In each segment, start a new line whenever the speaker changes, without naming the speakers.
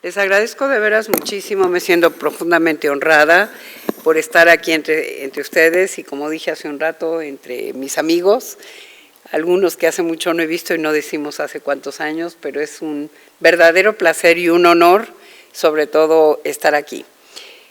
Les agradezco de veras muchísimo, me siento profundamente honrada por estar aquí entre ustedes y, como dije hace un rato, entre mis amigos, algunos que hace mucho no he visto y no decimos hace cuántos años, pero es un verdadero placer y un honor, sobre todo, estar aquí.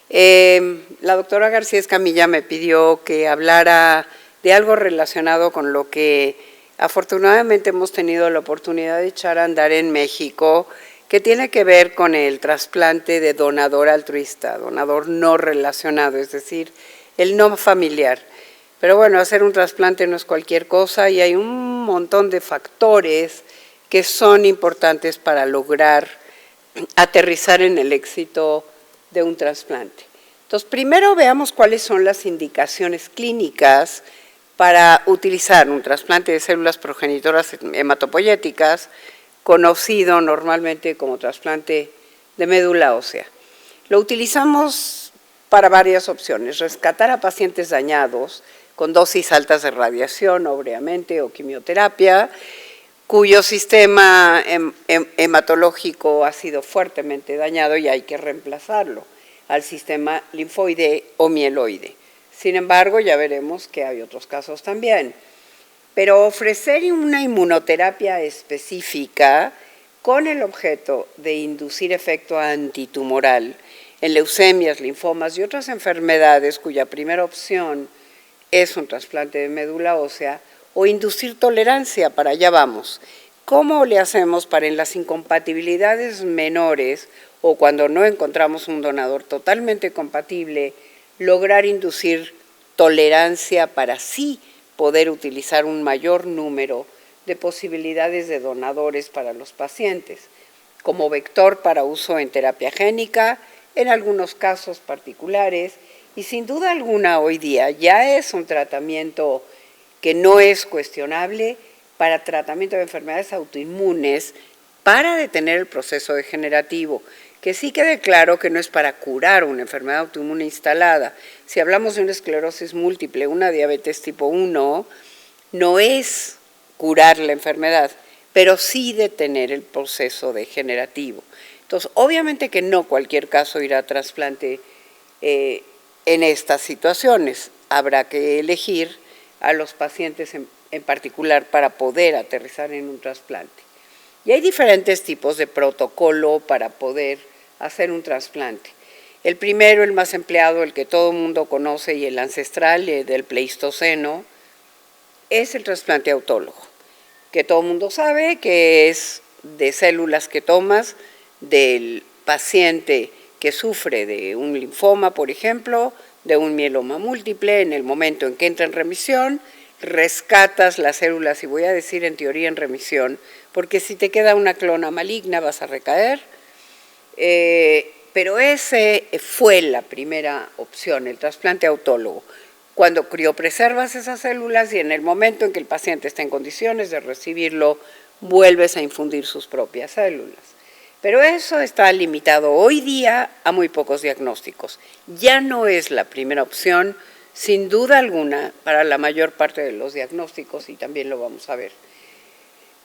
La doctora García Escamilla me pidió que hablara de algo relacionado con lo que afortunadamente hemos tenido la oportunidad de echar a andar en México, que tiene que ver con el trasplante de donador altruista, donador no relacionado, es decir, el no familiar. Pero bueno, hacer un trasplante no es cualquier cosa y hay un montón de factores que son importantes para lograr aterrizar en el éxito de un trasplante. Entonces, primero veamos cuáles son las indicaciones clínicas para utilizar un trasplante de células progenitoras hematopoyéticas, conocido normalmente como trasplante de médula ósea. Lo utilizamos para varias opciones: rescatar a pacientes dañados con dosis altas de radiación, obviamente, o quimioterapia, cuyo sistema hematológico ha sido fuertemente dañado y hay que reemplazarlo al sistema linfoide o mieloide. Sin embargo, ya veremos que hay otros casos también. Pero ofrecer una inmunoterapia específica con el objeto de inducir efecto antitumoral en leucemias, linfomas y otras enfermedades cuya primera opción es un trasplante de médula ósea, o inducir tolerancia, para allá vamos. ¿Cómo le hacemos para en las incompatibilidades menores o cuando no encontramos un donador totalmente compatible, lograr inducir tolerancia para sí poder utilizar un mayor número de posibilidades de donadores para los pacientes, como vector para uso en terapia génica, en algunos casos particulares, y sin duda alguna hoy día ya es un tratamiento que no es cuestionable para tratamiento de enfermedades autoinmunes, para detener el proceso degenerativo, que sí quede claro que no es para curar una enfermedad autoinmune instalada. Si hablamos de una esclerosis múltiple, una diabetes tipo 1, no es curar la enfermedad, pero sí detener el proceso degenerativo. Entonces, obviamente que no cualquier caso irá a trasplante en estas situaciones. Habrá que elegir a los pacientes en particular para poder aterrizar en un trasplante. Y hay diferentes tipos de protocolo para poder hacer un trasplante. El primero, el más empleado, el que todo el mundo conoce y el ancestral del Pleistoceno, es el trasplante autólogo, que todo el mundo sabe que es de células que tomas del paciente que sufre de un linfoma, por ejemplo, de un mieloma múltiple. En el momento en que entra en remisión, rescatas las células, y voy a decir en teoría en remisión, porque si te queda una clona maligna vas a recaer, pero ese fue la primera opción, el trasplante autólogo, cuando criopreservas esas células y en el momento en que el paciente está en condiciones de recibirlo, vuelves a infundir sus propias células. Pero eso está limitado hoy día a muy pocos diagnósticos. Ya no es la primera opción, sin duda alguna, para la mayor parte de los diagnósticos, y también lo vamos a ver.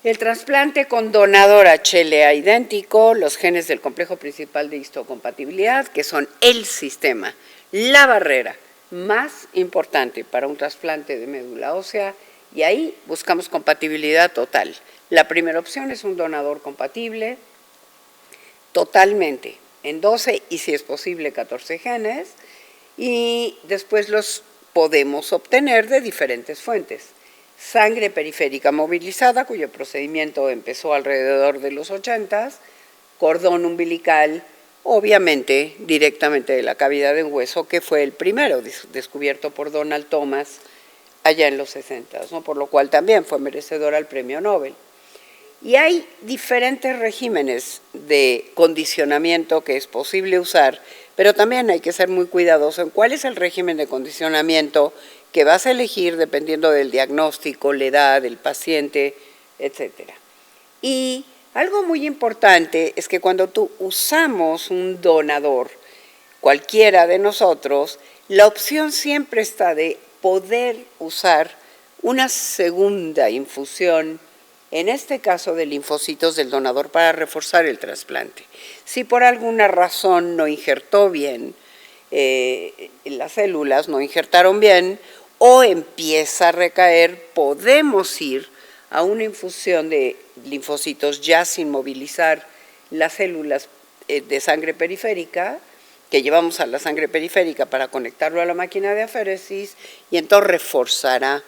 El trasplante con donador HLA idéntico, los genes del complejo principal de histocompatibilidad, que son el sistema, la barrera más importante para un trasplante de médula ósea, y ahí buscamos compatibilidad total. La primera opción es un donador compatible totalmente en 12 y, si es posible, 14 genes, y después los podemos obtener de diferentes fuentes. Sangre periférica movilizada, cuyo procedimiento empezó alrededor de los 80, cordón umbilical, obviamente directamente de la cavidad de un hueso, que fue el primero descubierto por Donald Thomas allá en los 60, ¿no? Por lo cual también fue merecedor al premio Nobel. Y hay diferentes regímenes de condicionamiento que es posible usar, pero también hay que ser muy cuidadoso en cuál es el régimen de condicionamiento que vas a elegir dependiendo del diagnóstico, la edad del paciente, etc. Y algo muy importante es que cuando usamos un donador, cualquiera de nosotros, la opción siempre está de poder usar una segunda infusión en este caso de linfocitos del donador para reforzar el trasplante. Si por alguna razón no injertó bien las células, no injertaron bien, o empieza a recaer, podemos ir a una infusión de linfocitos ya sin movilizar las células de sangre periférica, que llevamos a la sangre periférica para conectarlo a la máquina de aféresis, y entonces reforzará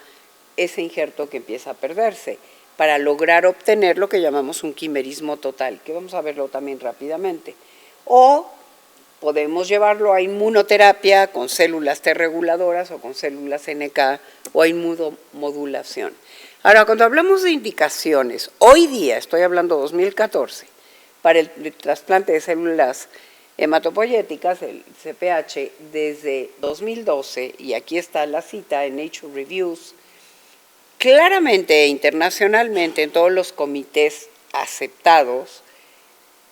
ese injerto que empieza a perderse, para lograr obtener lo que llamamos un quimerismo total, que vamos a verlo también rápidamente. O podemos llevarlo a inmunoterapia con células T reguladoras o con células NK o a inmunomodulación. Ahora, cuando hablamos de indicaciones, hoy día, estoy hablando 2014, para el trasplante de células hematopoyéticas, el CPH, desde 2012, y aquí está la cita en Nature Reviews, claramente e internacionalmente en todos los comités aceptados,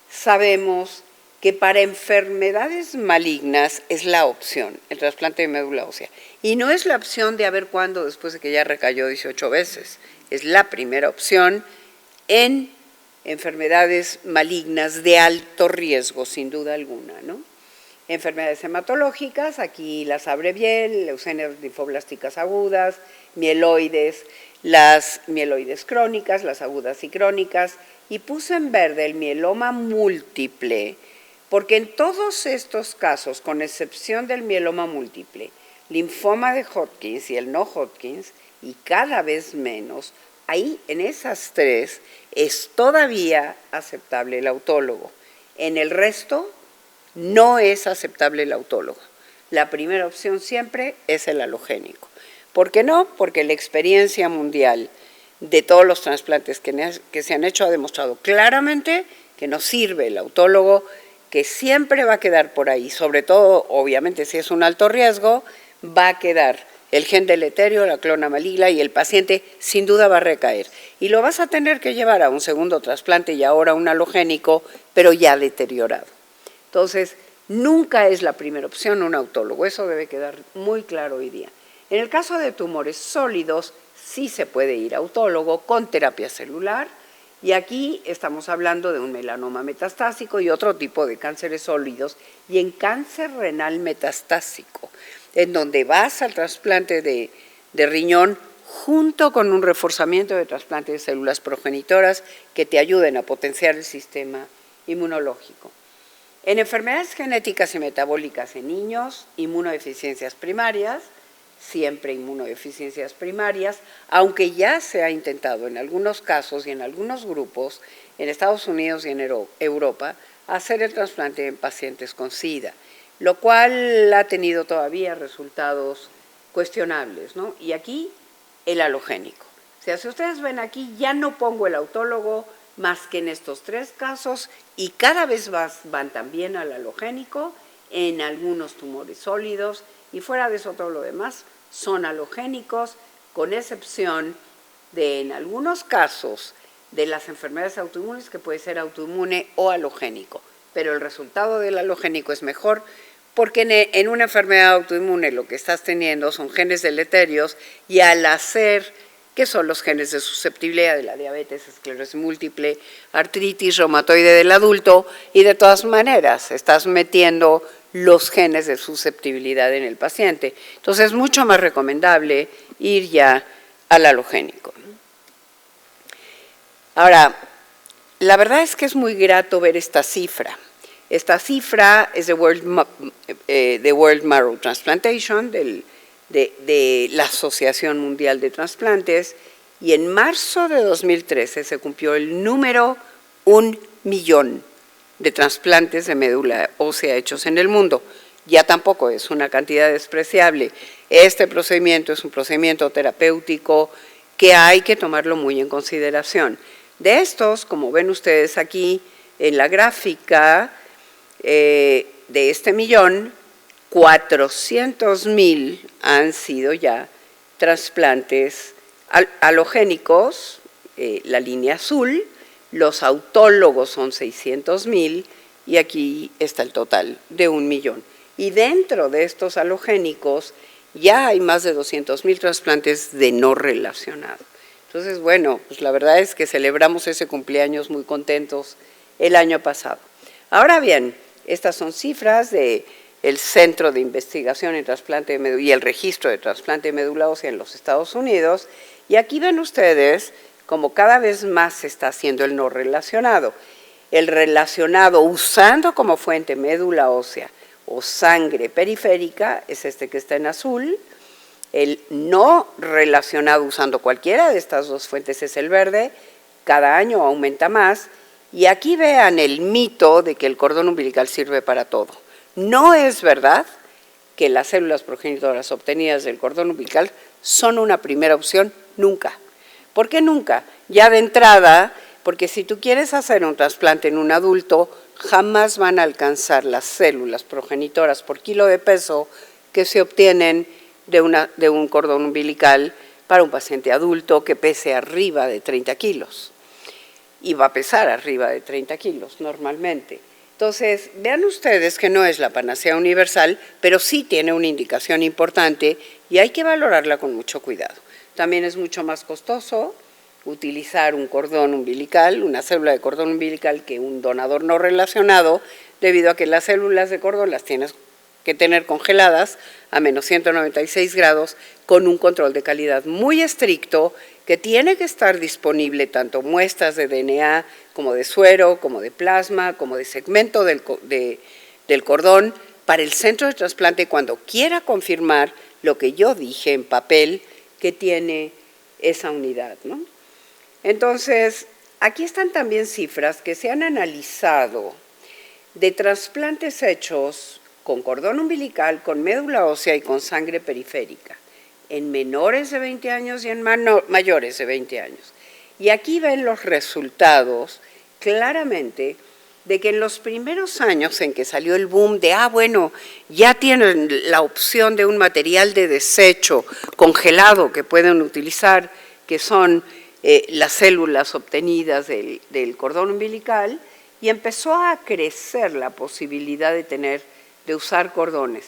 sabemos que para enfermedades malignas es la opción, el trasplante de médula ósea. Y no es la opción de a ver cuándo después de que ya recayó 18 veces, es la primera opción en enfermedades malignas de alto riesgo, sin duda alguna, ¿no? Enfermedades hematológicas, aquí las abrevié, leucemias linfoblásticas agudas, mieloides, las mieloides crónicas, las agudas y crónicas, y puse en verde el mieloma múltiple, porque en todos estos casos, con excepción del mieloma múltiple, linfoma de Hodgkin y el no Hodgkin, y cada vez menos, ahí en esas tres es todavía aceptable el autólogo. En el resto no es aceptable el autólogo. La primera opción siempre es el halogénico. ¿Por qué no? Porque la experiencia mundial de todos los trasplantes que se han hecho ha demostrado claramente que no sirve el autólogo, que siempre va a quedar por ahí, sobre todo, obviamente, si es un alto riesgo, va a quedar el gen deleterio, la clona maligna, y el paciente sin duda va a recaer. Y lo vas a tener que llevar a un segundo trasplante y ahora un halogénico, pero ya deteriorado. Entonces, nunca es la primera opción un autólogo, eso debe quedar muy claro hoy día. En el caso de tumores sólidos, sí se puede ir a autólogo con terapia celular, y aquí estamos hablando de un melanoma metastásico y otro tipo de cánceres sólidos, y en cáncer renal metastásico, en donde vas al trasplante de riñón junto con un reforzamiento de trasplante de células progenitoras que te ayuden a potenciar el sistema inmunológico. En enfermedades genéticas y metabólicas en niños, inmunodeficiencias primarias, siempre inmunodeficiencias primarias, aunque ya se ha intentado en algunos casos y en algunos grupos, en Estados Unidos y en Europa, hacer el trasplante en pacientes con SIDA, lo cual ha tenido todavía resultados cuestionables, ¿no? Y aquí el halogénico. O sea, si ustedes ven aquí, ya no pongo el autólogo más que en estos tres casos, y cada vez van también al halogénico en algunos tumores sólidos, y fuera de eso todo lo demás son halogénicos, con excepción de, en algunos casos, de las enfermedades autoinmunes, que puede ser autoinmune o halogénico, pero el resultado del halogénico es mejor, porque en una enfermedad autoinmune lo que estás teniendo son genes deleterios, y al hacer, que son los genes de susceptibilidad de la diabetes, esclerosis múltiple, artritis reumatoide del adulto, y de todas maneras estás metiendo los genes de susceptibilidad en el paciente. Entonces es mucho más recomendable ir ya al halogénico. Ahora, la verdad es que es muy grato ver esta cifra. Esta cifra es de World Marrow Transplantation, de la Asociación Mundial de Trasplantes, y en marzo de 2013 se cumplió el número 1 millón de trasplantes de médula ósea hechos en el mundo. Ya tampoco es una cantidad despreciable. Este procedimiento es un procedimiento terapéutico que hay que tomarlo muy en consideración. De estos, como ven ustedes aquí en la gráfica, de este millón, 400,000 han sido ya trasplantes halogénicos, la línea azul. Los autólogos son 600,000, y aquí está el total de 1 millón. Y dentro de estos halogénicos ya hay más de 200,000 trasplantes de no relacionado. Entonces, bueno, pues la verdad es que celebramos ese cumpleaños muy contentos el año pasado. Ahora bien, estas son cifras del Centro de Investigación en Trasplante de Médula y el Registro de Trasplante de Médula Ósea en los Estados Unidos, y aquí ven ustedes como cada vez más se está haciendo el no relacionado. El relacionado usando como fuente médula ósea o sangre periférica es este que está en azul. El no relacionado usando cualquiera de estas dos fuentes es el verde. Cada año aumenta más. Y aquí vean el mito de que el cordón umbilical sirve para todo. No es verdad que las células progenitoras obtenidas del cordón umbilical son una primera opción, nunca. ¿Por qué nunca? Ya de entrada, porque si tú quieres hacer un trasplante en un adulto, jamás van a alcanzar las células progenitoras por kilo de peso que se obtienen de un cordón umbilical para un paciente adulto que pese arriba de 30 kilos. Y va a pesar arriba de 30 kilos normalmente. Entonces, vean ustedes que no es la panacea universal, pero sí tiene una indicación importante y hay que valorarla con mucho cuidado. También es mucho más costoso utilizar un cordón umbilical, una célula de cordón umbilical, que un donador no relacionado, debido a que las células de cordón las tienes que tener congeladas a menos 196 grados con un control de calidad muy estricto, que tiene que estar disponible tanto muestras de DNA como de suero, como de plasma, como de segmento del cordón para el centro de trasplante cuando quiera confirmar lo que yo dije en papel que tiene esa unidad, ¿no? Entonces, aquí están también cifras que se han analizado de trasplantes hechos con cordón umbilical, con médula ósea y con sangre periférica, en menores de 20 años y en mayores de 20 años. Y aquí ven los resultados claramente de que en los primeros años en que salió el boom de, bueno, ya tienen la opción de un material de desecho congelado que pueden utilizar, que son las células obtenidas del cordón umbilical, y empezó a crecer la posibilidad de usar cordones.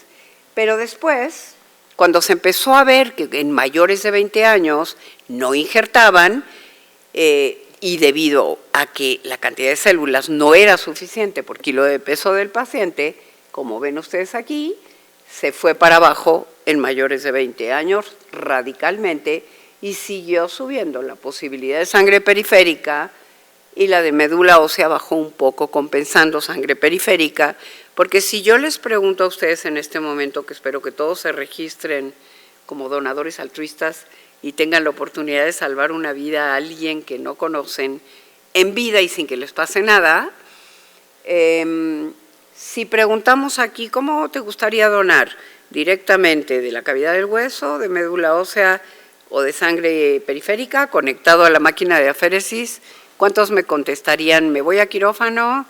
Pero después, cuando se empezó a ver que en mayores de 20 años no injertaban, y debido a que la cantidad de células no era suficiente por kilo de peso del paciente, como ven ustedes aquí, se fue para abajo en mayores de 20 años radicalmente y siguió subiendo la posibilidad de sangre periférica, y la de médula ósea bajó un poco compensando sangre periférica, porque si yo les pregunto a ustedes en este momento, que espero que todos se registren como donadores altruistas y tengan la oportunidad de salvar una vida a alguien que no conocen en vida y sin que les pase nada, si preguntamos aquí, ¿cómo te gustaría donar? Directamente de la cavidad del hueso, de médula ósea o de sangre periférica, conectado a la máquina de aféresis, ¿cuántos me contestarían? Me voy a quirófano,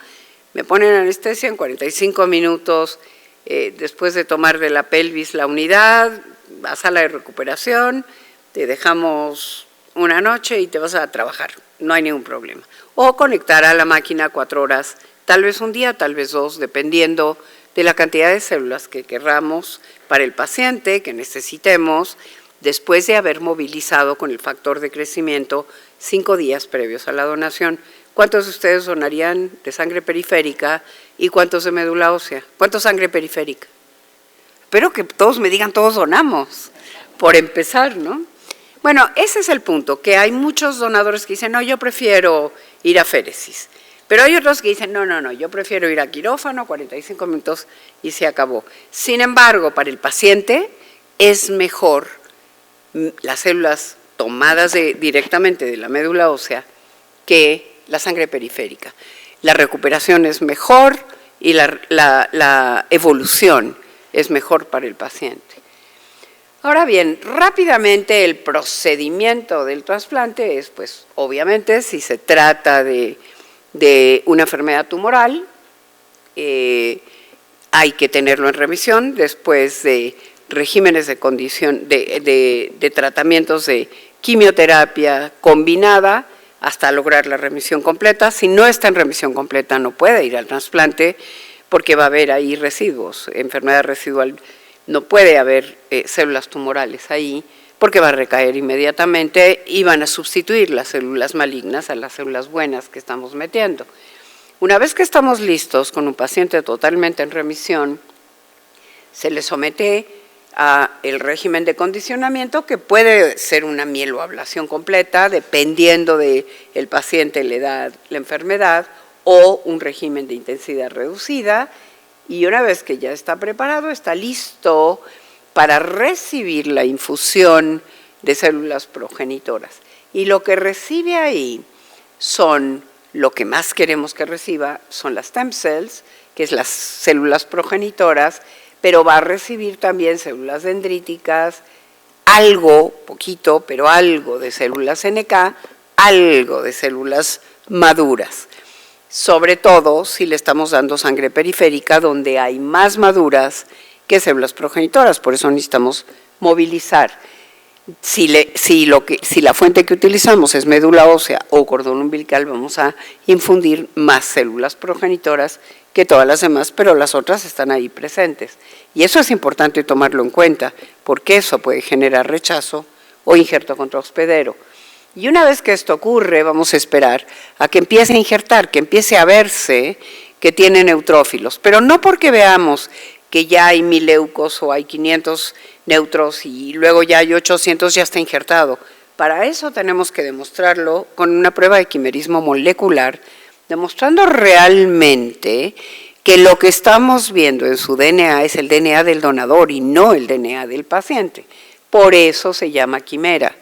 me ponen anestesia en 45 minutos, después de tomar de la pelvis la unidad, a sala de recuperación, te dejamos una noche y te vas a trabajar, no hay ningún problema. O conectar a la máquina 4 horas, tal vez un día, tal vez 2, dependiendo de la cantidad de células que querramos para el paciente, que necesitemos, después de haber movilizado con el factor de crecimiento 5 días previos a la donación. ¿Cuántos de ustedes donarían de sangre periférica y cuántos de médula ósea? ¿Cuántos sangre periférica? Espero que todos me digan, todos donamos, por empezar, ¿no? Bueno, ese es el punto, que hay muchos donadores que dicen, no, yo prefiero ir a féresis. Pero hay otros que dicen, no, yo prefiero ir a quirófano, 45 minutos y se acabó. Sin embargo, para el paciente es mejor las células tomadas directamente de la médula ósea que la sangre periférica. La recuperación es mejor y la evolución es mejor para el paciente. Ahora bien, rápidamente el procedimiento del trasplante es, pues, obviamente, si se trata de una enfermedad tumoral, hay que tenerlo en remisión después de regímenes de tratamientos de quimioterapia combinada hasta lograr la remisión completa. Si no está en remisión completa, no puede ir al trasplante porque va a haber ahí residuos, enfermedad residual. No puede haber células tumorales ahí porque va a recaer inmediatamente y van a sustituir las células malignas a las células buenas que estamos metiendo. Una vez que estamos listos con un paciente totalmente en remisión, se le somete a el régimen de condicionamiento, que puede ser una mieloablación completa, dependiendo del paciente, la edad, la enfermedad, o un régimen de intensidad reducida, y una vez que ya está preparado, está listo para recibir la infusión de células progenitoras. Y lo que recibe ahí son, lo que más queremos que reciba, son las stem cells, que es las células progenitoras, pero va a recibir también células dendríticas, algo, poquito, pero algo de células NK, algo de células maduras. Sobre todo si le estamos dando sangre periférica, donde hay más maduras que células progenitoras, por eso necesitamos movilizar. Si la fuente que utilizamos es médula ósea o cordón umbilical, vamos a infundir más células progenitoras que todas las demás, pero las otras están ahí presentes. Y eso es importante tomarlo en cuenta, porque eso puede generar rechazo o injerto contra-hospedero. Y una vez que esto ocurre, vamos a esperar a que empiece a injertar, que empiece a verse que tiene neutrófilos, pero no porque veamos que ya hay 1000 leucos o hay 500 neutros y luego ya hay 800, ya está injertado. Para eso tenemos que demostrarlo con una prueba de quimerismo molecular, demostrando realmente que lo que estamos viendo en su DNA es el DNA del donador y no el DNA del paciente. Por eso se llama quimera.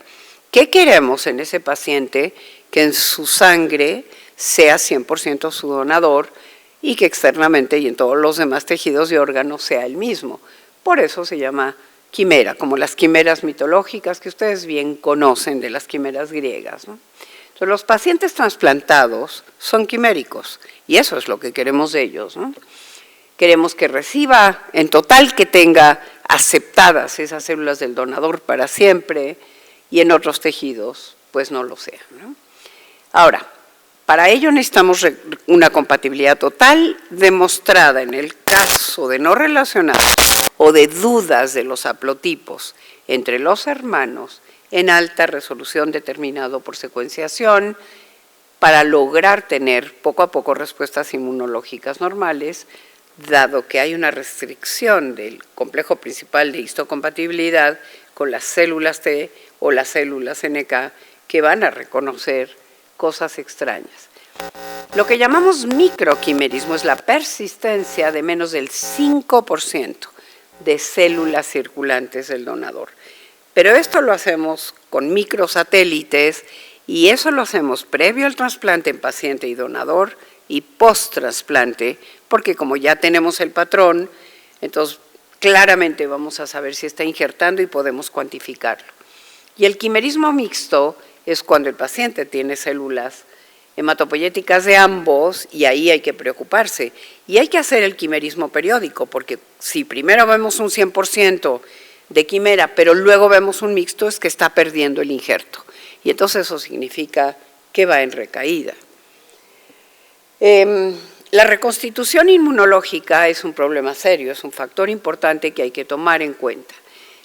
¿Qué queremos en ese paciente? Que en su sangre sea 100% su donador y que externamente y en todos los demás tejidos y órganos sea el mismo. Por eso se llama quimera, como las quimeras mitológicas que ustedes bien conocen de las quimeras griegas, ¿no? Entonces, los pacientes trasplantados son quiméricos y eso es lo que queremos de ellos, ¿no? Queremos que reciba, en total que tenga aceptadas esas células del donador para siempre, y en otros tejidos, pues no lo sean, ¿no? Ahora, para ello necesitamos una compatibilidad total demostrada en el caso de no relacionados o de dudas de los haplotipos entre los hermanos en alta resolución determinado por secuenciación para lograr tener poco a poco respuestas inmunológicas normales, dado que hay una restricción del complejo principal de histocompatibilidad con las células T o las células NK que van a reconocer cosas extrañas. Lo que llamamos microquimerismo es la persistencia de menos del 5% de células circulantes del donador. Pero esto lo hacemos con microsatélites y eso lo hacemos previo al trasplante en paciente y donador y post-trasplante, porque como ya tenemos el patrón, entonces claramente vamos a saber si está injertando y podemos cuantificarlo. Y el quimerismo mixto es cuando el paciente tiene células hematopoyéticas de ambos y ahí hay que preocuparse. Y hay que hacer el quimerismo periódico, porque si primero vemos un 100% de quimera, pero luego vemos un mixto, es que está perdiendo el injerto. Y entonces eso significa que va en recaída. La reconstitución inmunológica es un problema serio, es un factor importante que hay que tomar en cuenta.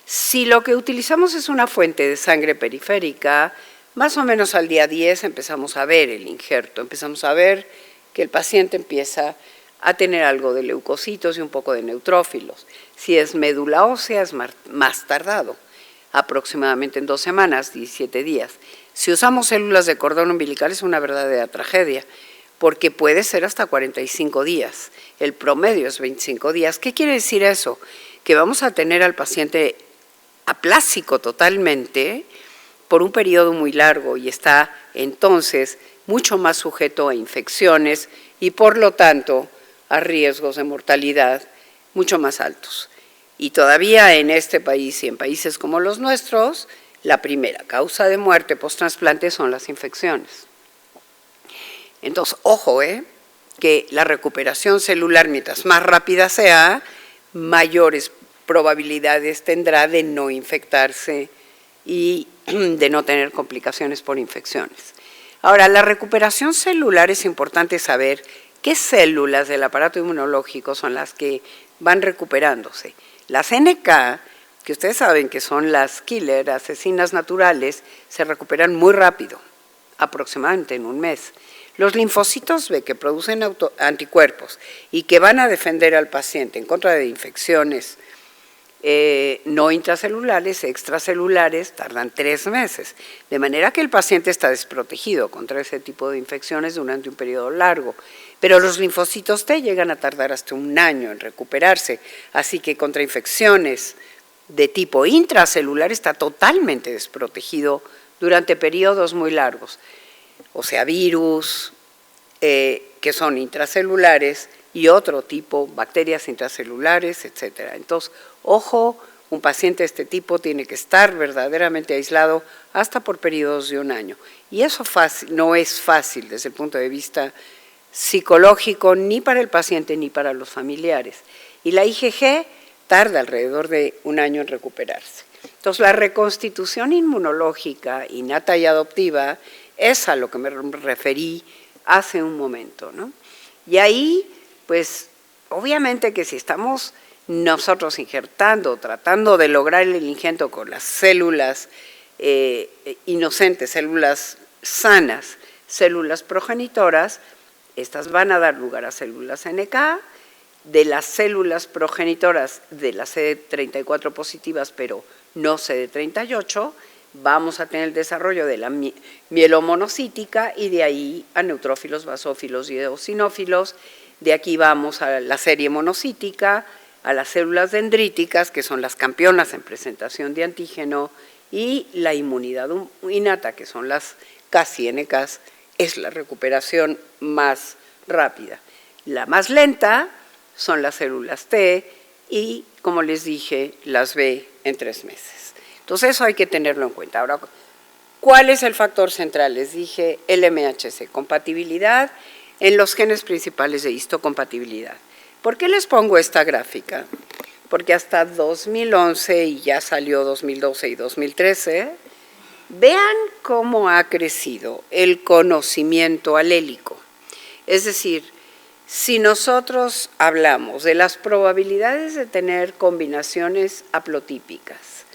Si lo que utilizamos es una fuente de sangre periférica, más o menos al día 10 empezamos a ver el injerto, empezamos a ver que el paciente empieza a tener algo de leucocitos y un poco de neutrófilos. Si es médula ósea es más tardado, aproximadamente en 2 semanas, 17 días. Si usamos células de cordón umbilical es una verdadera tragedia, porque puede ser hasta 45 días, el promedio es 25 días. ¿Qué quiere decir eso? Que vamos a tener al paciente aplásico totalmente por un periodo muy largo y está entonces mucho más sujeto a infecciones y por lo tanto a riesgos de mortalidad mucho más altos. Y todavía en este país y en países como los nuestros, la primera causa de muerte post-trasplante son las infecciones. Entonces, ojo, que la recuperación celular, mientras más rápida sea, mayores probabilidades tendrá de no infectarse y de no tener complicaciones por infecciones. Ahora, la recuperación celular es importante saber qué células del aparato inmunológico son las que van recuperándose. Las NK que ustedes saben que son las killer, asesinas naturales, se recuperan muy rápido, aproximadamente en un mes. Los linfocitos B que producen anticuerpos y que van a defender al paciente en contra de infecciones no intracelulares, extracelulares, tardan 3 meses, de manera que el paciente está desprotegido contra ese tipo de infecciones durante un periodo largo. Pero los linfocitos T llegan a tardar hasta 1 año en recuperarse, así que contra infecciones de tipo intracelular está totalmente desprotegido durante periodos muy largos, o sea, virus que son intracelulares y otro tipo, bacterias intracelulares, etcétera. Entonces, ojo, un paciente de este tipo tiene que estar verdaderamente aislado hasta por periodos de 1 año. Y eso no es fácil desde el punto de vista psicológico, ni para el paciente ni para los familiares. Y la IgG tarda alrededor de 1 año en recuperarse. Entonces, la reconstitución inmunológica innata y adoptiva es a lo que me referí hace un momento, ¿no? Y ahí, pues, obviamente que si estamos nosotros injertando, tratando de lograr el injerto con las células inocentes, células sanas, células progenitoras, estas van a dar lugar a células NK, de las células progenitoras de las CD34 positivas, pero no CD38, vamos a tener el desarrollo de la mielomonocítica y de ahí a neutrófilos, basófilos y eosinófilos. De aquí vamos a la serie monocítica, a las células dendríticas, que son las campeonas en presentación de antígeno, y la inmunidad innata, que son las casi NKs, es la recuperación más rápida. La más lenta son las células T y, como les dije, las B en 3 meses. Entonces eso hay que tenerlo en cuenta. Ahora, ¿cuál es el factor central? Les dije el MHC, compatibilidad en los genes principales de histocompatibilidad. ¿Por qué les pongo esta gráfica? Porque hasta 2011, y ya salió 2012 y 2013, vean cómo ha crecido el conocimiento alélico. Es decir, si nosotros hablamos de las probabilidades de tener combinaciones haplotípicas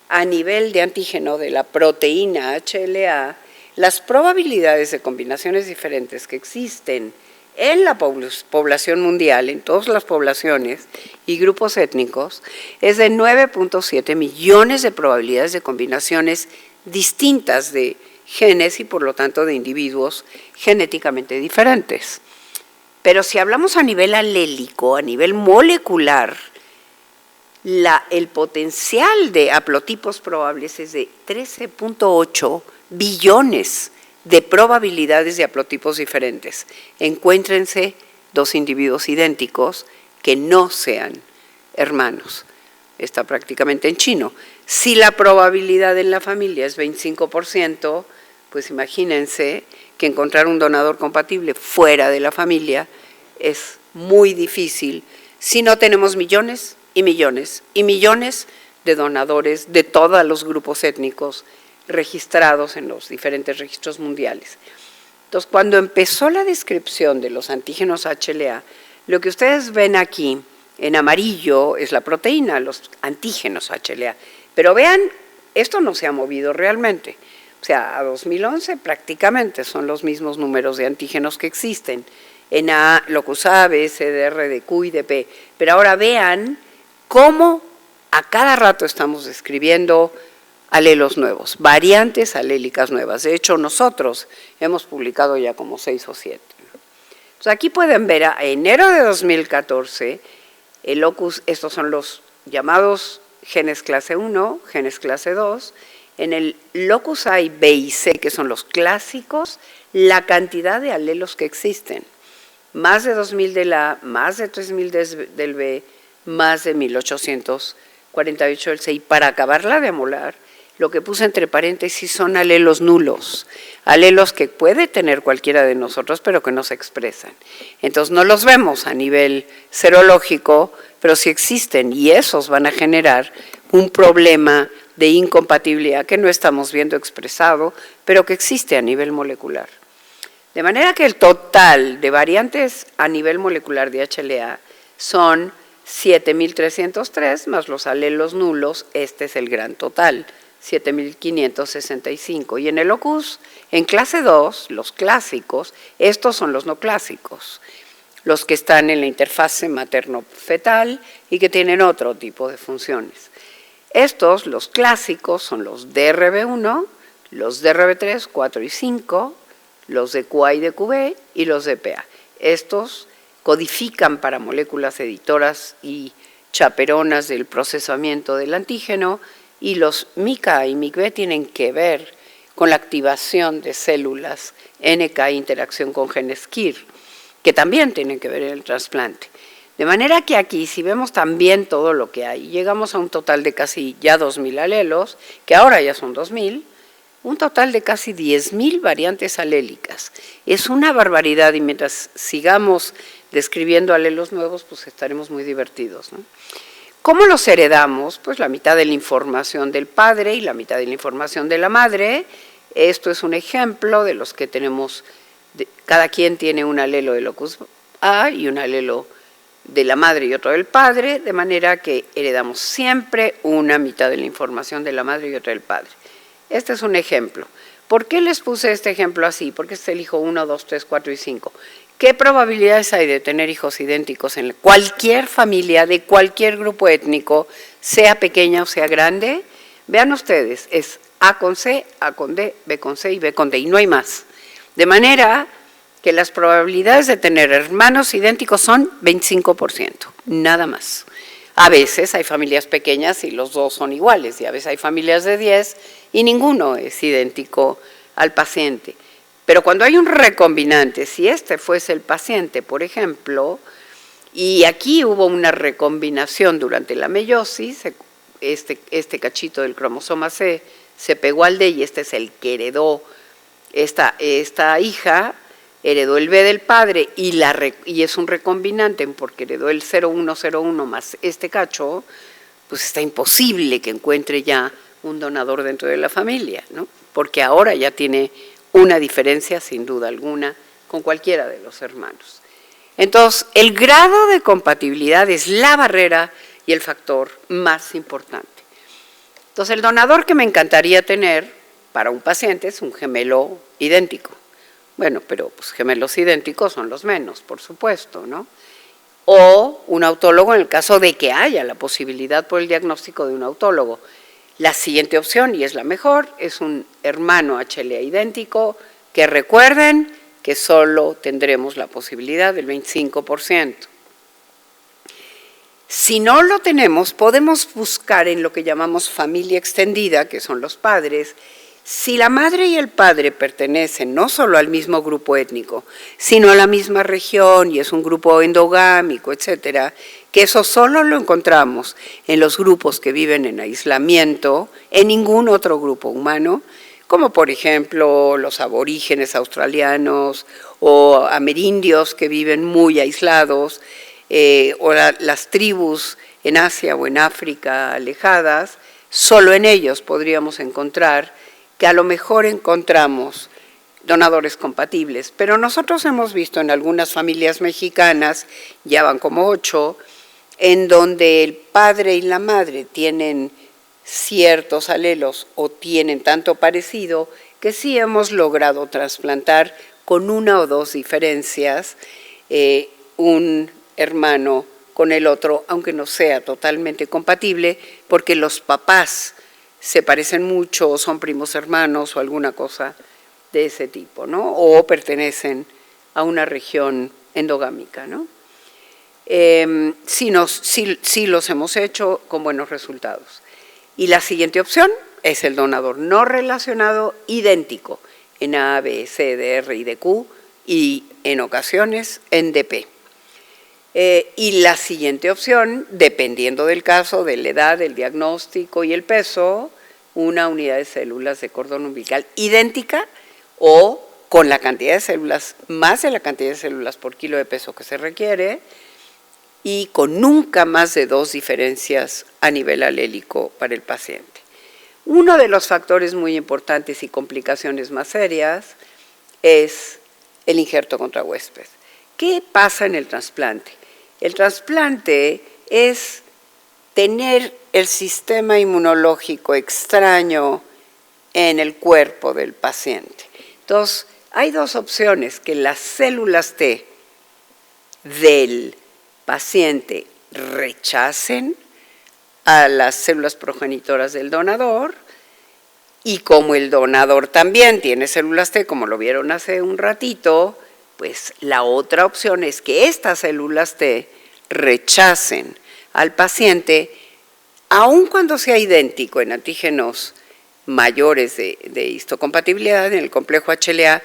a nivel de antígeno de la proteína HLA, las probabilidades de combinaciones diferentes que existen en la población mundial, en todas las poblaciones y grupos étnicos, es de 9.7 millones de probabilidades de combinaciones distintas de genes y por lo tanto de individuos genéticamente diferentes. Pero si hablamos a nivel alélico, a nivel molecular, el potencial de haplotipos probables es de 13.8 billones de probabilidades de haplotipos diferentes. Encuéntrense 2 individuos idénticos que no sean hermanos. Está prácticamente en chino. Si la probabilidad en la familia es 25%, pues imagínense que encontrar un donador compatible fuera de la familia es muy difícil si no tenemos millones y millones y millones de donadores de todos los grupos étnicos registrados en los diferentes registros mundiales. Entonces, cuando empezó la descripción de los antígenos HLA, lo que ustedes ven aquí en amarillo es la proteína, los antígenos HLA. Pero vean, esto no se ha movido realmente. O sea, a 2011 prácticamente son los mismos números de antígenos que existen en A, locus A, B, C, D, R, D, Q y D, P. Pero ahora vean cómo a cada rato estamos describiendo alelos nuevos, variantes alélicas nuevas. De hecho, nosotros hemos publicado ya como 6 o 7. Entonces, aquí pueden ver a enero de 2014, el locus, estos son los llamados genes clase 1, genes clase 2, en el locus A, B y C, que son los clásicos, la cantidad de alelos que existen. Más de 2.000 del A, más de 3.000 del B, más de 1.848 del C. Y para acabarla de amolar, lo que puse entre paréntesis son alelos nulos, alelos que puede tener cualquiera de nosotros, pero que no se expresan. Entonces no los vemos a nivel serológico, pero sí existen y esos van a generar un problema de incompatibilidad que no estamos viendo expresado, pero que existe a nivel molecular. De manera que el total de variantes a nivel molecular de HLA son 7.303 más los alelos nulos, este es el gran total, 7.565. Y en el locus, en clase 2, los clásicos, estos son los no clásicos, los que están en la interfase materno-fetal y que tienen otro tipo de funciones. Estos, los clásicos, son los DRB1, los DRB3, 4 y 5, los de QA y de QB y los de PA. Estos codifican para moléculas editoras y chaperonas del procesamiento del antígeno, y los MICA y MICB tienen que ver con la activación de células NK interacción con genes KIR, que también tienen que ver en el trasplante. De manera que aquí, si vemos también todo lo que hay, llegamos a un total de casi ya 2.000 alelos, que ahora ya son 2.000, un total de casi 10.000 variantes alélicas. Es una barbaridad, y mientras sigamos describiendo alelos nuevos, pues estaremos muy divertidos, ¿no? ¿Cómo los heredamos? Pues la mitad de la información del padre y la mitad de la información de la madre. Esto es un ejemplo de los que tenemos, cada quien tiene un alelo de locus A y un alelo de la madre y otro del padre, de manera que heredamos siempre una mitad de la información de la madre y otra del padre. Este es un ejemplo. ¿Por qué les puse este ejemplo así? Porque este es el hijo 1, 2, 3, 4 y 5. ¿Qué probabilidades hay de tener hijos idénticos en cualquier familia, de cualquier grupo étnico, sea pequeña o sea grande? Vean ustedes, es A con C, A con D, B con C y B con D, y no hay más. De manera que las probabilidades de tener hermanos idénticos son 25%, nada más. A veces hay familias pequeñas y los dos son iguales, y a veces hay familias de 10 y ninguno es idéntico al paciente. Pero cuando hay un recombinante, si este fuese el paciente, por ejemplo, y aquí hubo una recombinación durante la meiosis, este cachito del cromosoma C se pegó al D y este es el que heredó, esta hija heredó el B del padre y es un recombinante porque heredó el 0101 más este cacho, pues está imposible que encuentre ya un donador dentro de la familia, ¿no? Porque ahora ya tiene una diferencia sin duda alguna con cualquiera de los hermanos. Entonces, el grado de compatibilidad es la barrera y el factor más importante. Entonces, el donador que me encantaría tener para un paciente es un gemelo idéntico. Bueno, pero pues gemelos idénticos son los menos, por supuesto, ¿no? O un autólogo en el caso de que haya la posibilidad por el diagnóstico de un autólogo. La siguiente opción, y es la mejor, es un hermano HLA idéntico, que recuerden que solo tendremos la posibilidad del 25%. Si no lo tenemos, podemos buscar en lo que llamamos familia extendida, que son los padres. Si la madre y el padre pertenecen no solo al mismo grupo étnico, sino a la misma región y es un grupo endogámico, etcétera, que eso solo lo encontramos en los grupos que viven en aislamiento, en ningún otro grupo humano, como por ejemplo los aborígenes australianos o amerindios que viven muy aislados, o las tribus en Asia o en África alejadas. Solo en ellos podríamos encontrar que a lo mejor encontramos donadores compatibles, pero nosotros hemos visto en algunas familias mexicanas, ya van como 8, en donde el padre y la madre tienen ciertos alelos o tienen tanto parecido que sí hemos logrado trasplantar con una o dos diferencias un hermano con el otro, aunque no sea totalmente compatible, porque los papás se parecen mucho, o son primos hermanos o alguna cosa de ese tipo, ¿no? O pertenecen a una región endogámica, ¿no? Sí los hemos hecho con buenos resultados. Y la siguiente opción es el donador no relacionado idéntico en A, B, C, D, R y D, Q y en ocasiones en DP. Y la siguiente opción, dependiendo del caso, de la edad, del diagnóstico y el peso, una unidad de células de cordón umbilical idéntica o con la cantidad de células, más de la cantidad de células por kilo de peso que se requiere y con nunca más de 2 diferencias a nivel alélico para el paciente. Uno de los factores muy importantes y complicaciones más serias es el injerto contra huésped. ¿Qué pasa en el trasplante? El trasplante es tener el sistema inmunológico extraño en el cuerpo del paciente. Entonces, hay dos opciones: que las células T del paciente rechacen a las células progenitoras del donador, y como el donador también tiene células T, como lo vieron hace un ratito, pues la otra opción es que estas células T rechacen al paciente, aun cuando sea idéntico en antígenos mayores de histocompatibilidad. En el complejo HLA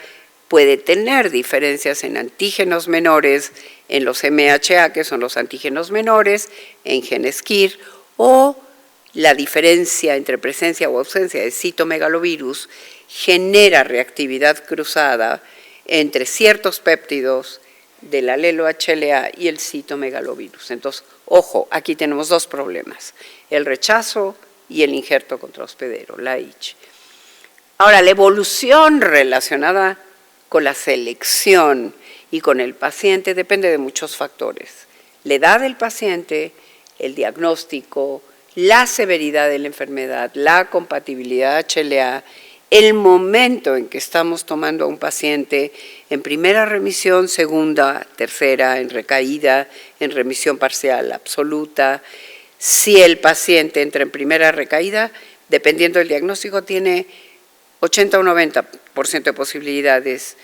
puede tener diferencias en antígenos menores, en los MHA, que son los antígenos menores, en genes KIR, o la diferencia entre presencia o ausencia de citomegalovirus genera reactividad cruzada entre ciertos péptidos del alelo HLA y el citomegalovirus. Entonces, ojo, aquí tenemos dos problemas: el rechazo y el injerto contrahospedero, la H. Ahora, la evolución relacionada con la selección y con el paciente depende de muchos factores: la edad del paciente, el diagnóstico, la severidad de la enfermedad, la compatibilidad HLA, el momento en que estamos tomando a un paciente en primera remisión, segunda, tercera, en recaída, en remisión parcial, absoluta. Si el paciente entra en primera recaída, dependiendo del diagnóstico, tiene 80 o 90% de posibilidades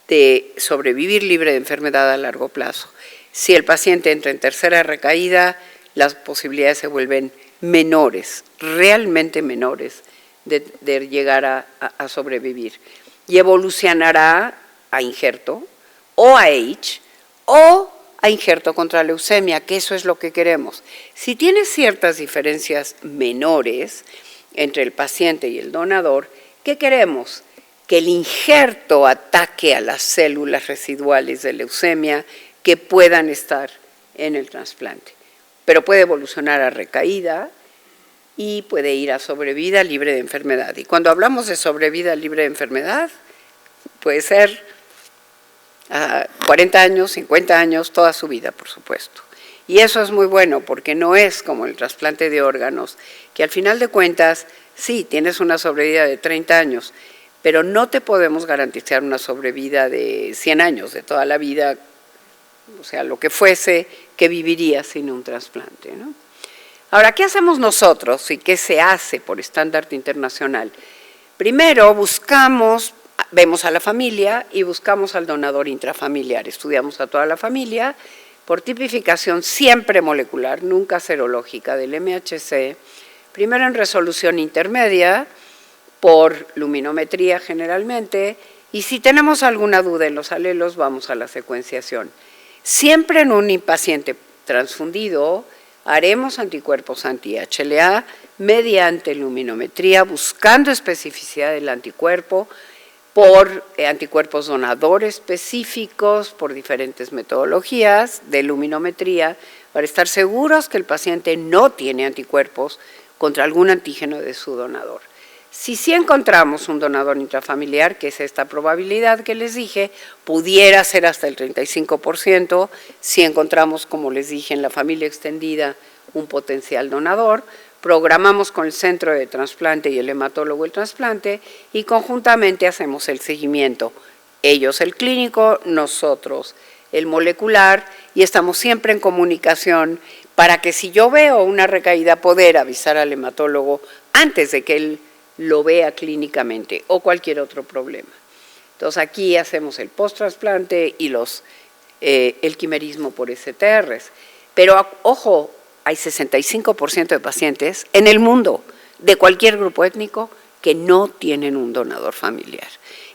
de sobrevivir libre de enfermedad a largo plazo. Si el paciente entra en tercera recaída, las posibilidades se vuelven menores, realmente menores, de llegar a sobrevivir. Y evolucionará a injerto, o a H, o a injerto contra leucemia, que eso es lo que queremos. Si tiene ciertas diferencias menores entre el paciente y el donador, ¿qué queremos? Que el injerto ataque a las células residuales de leucemia que puedan estar en el trasplante. Pero puede evolucionar a recaída y puede ir a sobrevida libre de enfermedad. Y cuando hablamos de sobrevida libre de enfermedad, puede ser 40 años, 50 años, toda su vida, por supuesto. Y eso es muy bueno, porque no es como el trasplante de órganos, que al final de cuentas, sí, tienes una sobrevida de 30 años, pero no te podemos garantizar una sobrevida de 100 años, de toda la vida, o sea, lo que fuese que viviría sin un trasplante, ¿no? Ahora, ¿qué hacemos nosotros y qué se hace por estándar internacional? Primero, vemos a la familia y buscamos al donador intrafamiliar. Estudiamos a toda la familia por tipificación siempre molecular, nunca serológica, del MHC, primero en resolución intermedia, por luminometría generalmente, y si tenemos alguna duda en los alelos, vamos a la secuenciación. Siempre en un paciente transfundido haremos anticuerpos anti-HLA mediante luminometría, buscando especificidad del anticuerpo, por anticuerpos donadores específicos, por diferentes metodologías de luminometría, para estar seguros que el paciente no tiene anticuerpos contra algún antígeno de su donador. Si sí encontramos un donador intrafamiliar, que es esta probabilidad que les dije, pudiera ser hasta el 35%, si encontramos, como les dije, en la familia extendida un potencial donador, programamos con el centro de trasplante y el hematólogo el trasplante y conjuntamente hacemos el seguimiento. Ellos el clínico, nosotros el molecular, y estamos siempre en comunicación para que si yo veo una recaída poder avisar al hematólogo antes de que él lo vea clínicamente o cualquier otro problema. Entonces aquí hacemos el post-trasplante y el quimerismo por STRs. Pero ojo, hay 65% de pacientes en el mundo, de cualquier grupo étnico, que no tienen un donador familiar.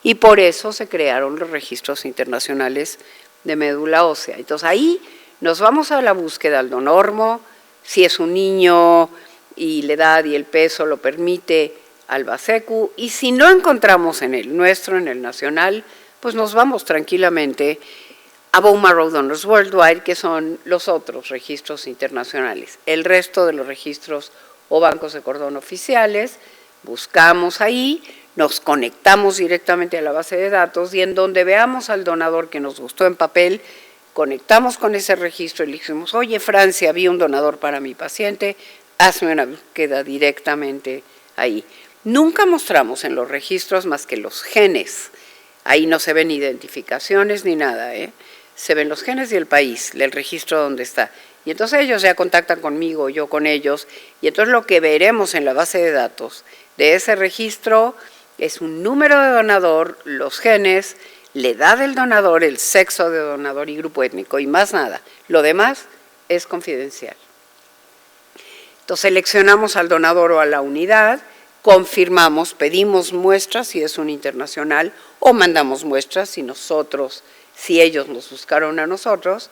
Y por eso se crearon los registros internacionales de médula ósea. Entonces ahí nos vamos a la búsqueda al donormo, si es un niño y la edad y el peso lo permite, al Basecu, y si no encontramos en el nuestro, en el nacional, pues nos vamos tranquilamente a Bone Marrow Donors Worldwide, que son los otros registros internacionales. El resto de los registros o bancos de cordón oficiales, buscamos ahí, nos conectamos directamente a la base de datos y en donde veamos al donador que nos gustó en papel, conectamos con ese registro y le dijimos, oye Francia, vi un donador para mi paciente, hazme una búsqueda directamente ahí. Nunca mostramos en los registros más que los genes, ahí no se ven identificaciones ni nada, se ven los genes y el país, el registro donde está. Y entonces ellos ya contactan conmigo, yo con ellos, y entonces lo que veremos en la base de datos de ese registro es un número de donador, los genes, la edad del donador, el sexo de donador y grupo étnico, y más nada. Lo demás es confidencial. Entonces seleccionamos al donador o a la unidad, confirmamos, pedimos muestras si es un internacional, o mandamos muestras si ellos nos buscaron a nosotros.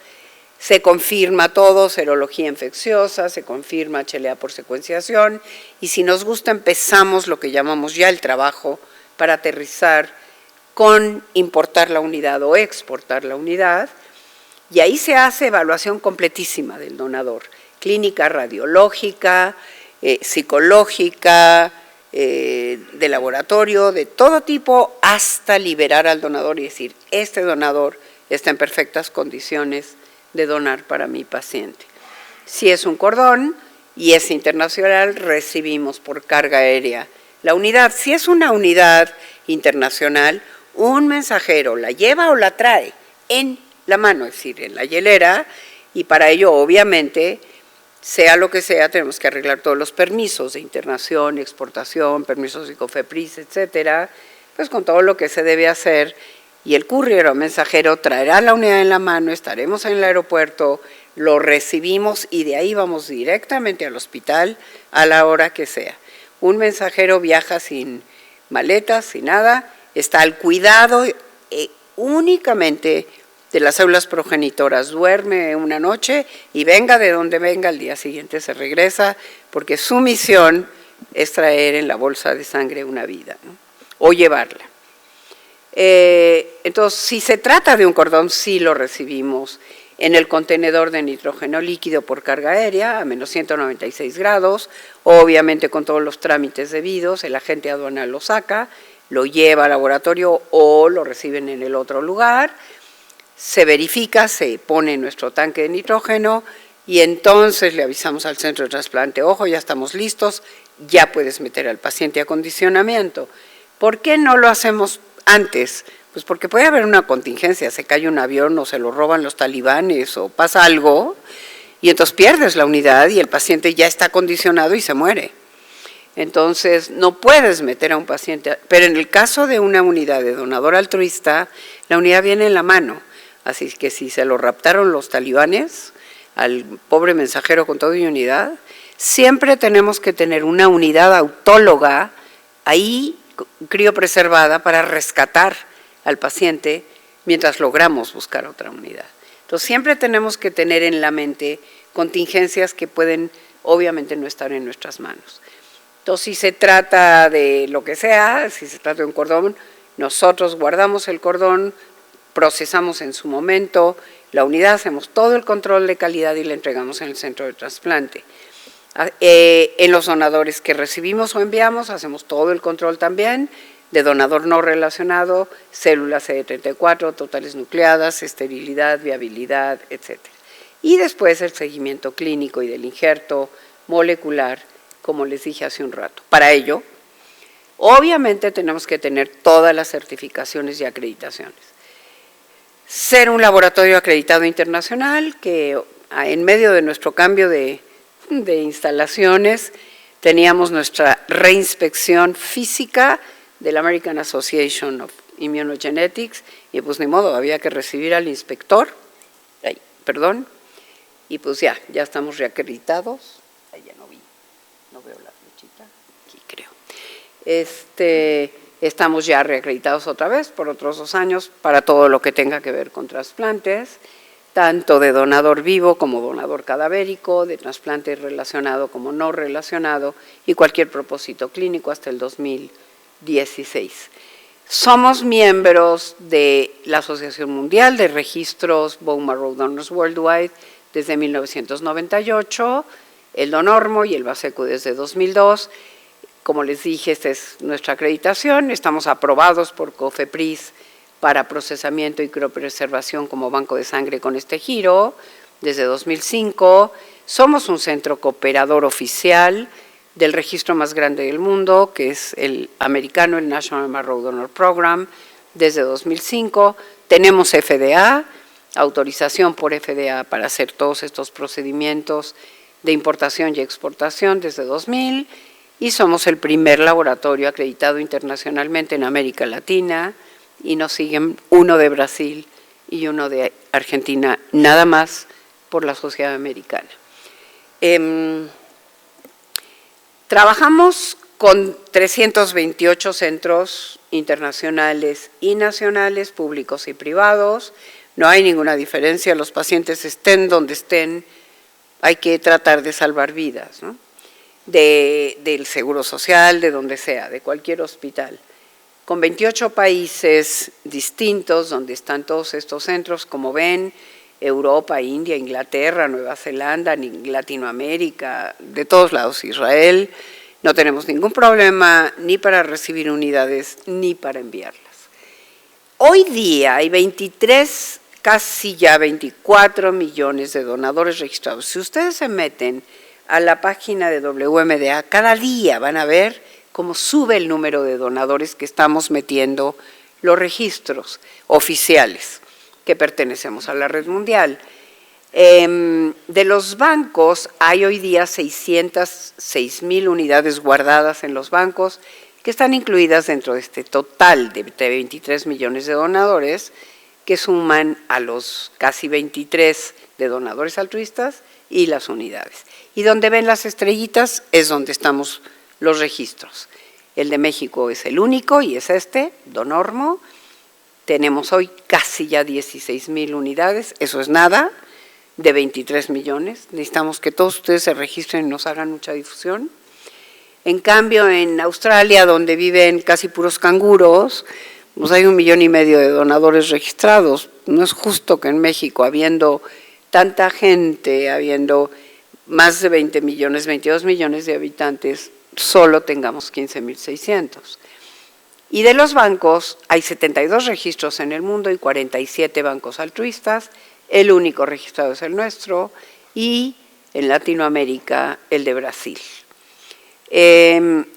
Se confirma todo, serología infecciosa, se confirma HLA por secuenciación, y si nos gusta empezamos lo que llamamos ya el trabajo para aterrizar con importar la unidad o exportar la unidad, y ahí se hace evaluación completísima del donador, clínica radiológica, psicológica, de laboratorio, de todo tipo, hasta liberar al donador y decir, este donador está en perfectas condiciones de donar para mi paciente. Si es un cordón y es internacional, recibimos por carga aérea la unidad. Si es una unidad internacional, un mensajero la lleva o la trae en la mano, es decir, en la hielera, y para ello, obviamente, sea lo que sea, tenemos que arreglar todos los permisos de internación, exportación, permisos de COFEPRIS, etcétera, pues con todo lo que se debe hacer, y el courier o mensajero traerá la unidad en la mano, estaremos en el aeropuerto, lo recibimos y de ahí vamos directamente al hospital a la hora que sea. Un mensajero viaja sin maletas, sin nada, está al cuidado únicamente de las células progenitoras, duerme una noche y venga de donde venga, al día siguiente se regresa, porque su misión es traer en la bolsa de sangre una vida, ¿no? O llevarla. Entonces, si se trata de un cordón, sí lo recibimos en el contenedor de nitrógeno líquido por carga aérea a menos 196 grados, obviamente con todos los trámites debidos, el agente aduanal lo saca, lo lleva al laboratorio o lo reciben en el otro lugar, se verifica, se pone en nuestro tanque de nitrógeno y entonces le avisamos al centro de trasplante, ojo, ya estamos listos, ya puedes meter al paciente a acondicionamiento. ¿Por qué no lo hacemos antes? Pues porque puede haber una contingencia, se cae un avión o se lo roban los talibanes o pasa algo y entonces pierdes la unidad y el paciente ya está acondicionado y se muere. Entonces no puedes meter a un paciente, pero en el caso de una unidad de donador altruista, la unidad viene en la mano, así que si se lo raptaron los talibanes al pobre mensajero con todo y unidad, siempre tenemos que tener una unidad autóloga ahí criopreservada para rescatar al paciente mientras logramos buscar otra unidad. Entonces siempre tenemos que tener en la mente contingencias que pueden obviamente no estar en nuestras manos. Entonces si se trata de lo que sea, si se trata de un cordón, nosotros guardamos el cordón, procesamos en su momento la unidad, hacemos todo el control de calidad y la entregamos en el centro de trasplante. En los donadores que recibimos o enviamos, hacemos todo el control también de donador no relacionado, células CD34, totales nucleadas, esterilidad, viabilidad, etc. Y después el seguimiento clínico y del injerto molecular, como les dije hace un rato. Para ello, obviamente tenemos que tener todas las certificaciones y acreditaciones. Ser un laboratorio acreditado internacional, que en medio de nuestro cambio de instalaciones, teníamos nuestra reinspección física de la American Association of Immunogenetics, y pues ni modo, había que recibir al inspector, y pues ya estamos reacreditados. Ahí ya no veo la flechita, aquí creo. Estamos ya reacreditados otra vez por otros 2 años para todo lo que tenga que ver con trasplantes, tanto de donador vivo como donador cadavérico, de trasplante relacionado como no relacionado y cualquier propósito clínico hasta el 2016. Somos miembros de la Asociación Mundial de Registros Bone Marrow Donors Worldwide desde 1998, el Donormo y el Basecu desde 2002. Como les dije, esta es nuestra acreditación, estamos aprobados por COFEPRIS para procesamiento y criopreservación como banco de sangre con este giro desde 2005. Somos un centro cooperador oficial del registro más grande del mundo, que es el americano, el National Marrow Donor Program, desde 2005. Tenemos FDA, autorización por FDA para hacer todos estos procedimientos de importación y exportación desde 2000, y somos el primer laboratorio acreditado internacionalmente en América Latina, y nos siguen uno de Brasil y uno de Argentina, nada más por la Sociedad Americana. Trabajamos con 328 centros internacionales y nacionales, públicos y privados. No hay ninguna diferencia, los pacientes estén donde estén, hay que tratar de salvar vidas, ¿no? Del Seguro Social, de donde sea, de cualquier hospital. Con 28 países distintos donde están todos estos centros, como ven, Europa, India, Inglaterra, Nueva Zelanda, Latinoamérica, de todos lados, Israel. No tenemos ningún problema ni para recibir unidades ni para enviarlas. Hoy día hay 23, casi ya 24 millones de donadores registrados. Si ustedes se meten a la página de WMDA, cada día van a ver cómo sube el número de donadores que estamos metiendo los registros oficiales que pertenecemos a la red mundial. De los bancos hay hoy día 606,000 unidades guardadas en los bancos que están incluidas dentro de este total de 23 millones de donadores que suman a los casi 23 de donadores altruistas y las unidades. Y donde ven las estrellitas es donde estamos los registros. El de México es el único y es este, Donormo. Tenemos hoy casi ya 16,000 unidades, eso es nada, de 23 millones. Necesitamos que todos ustedes se registren y nos hagan mucha difusión. En cambio, en Australia, donde viven casi puros canguros, pues hay 1,5 millones de donadores registrados. No es justo que en México, habiendo tanta gente, habiendo más de 20 millones, 22 millones de habitantes, solo tengamos 15,600. Y de los bancos, hay 72 registros en el mundo y 47 bancos altruistas. El único registrado es el nuestro, y en Latinoamérica el de Brasil.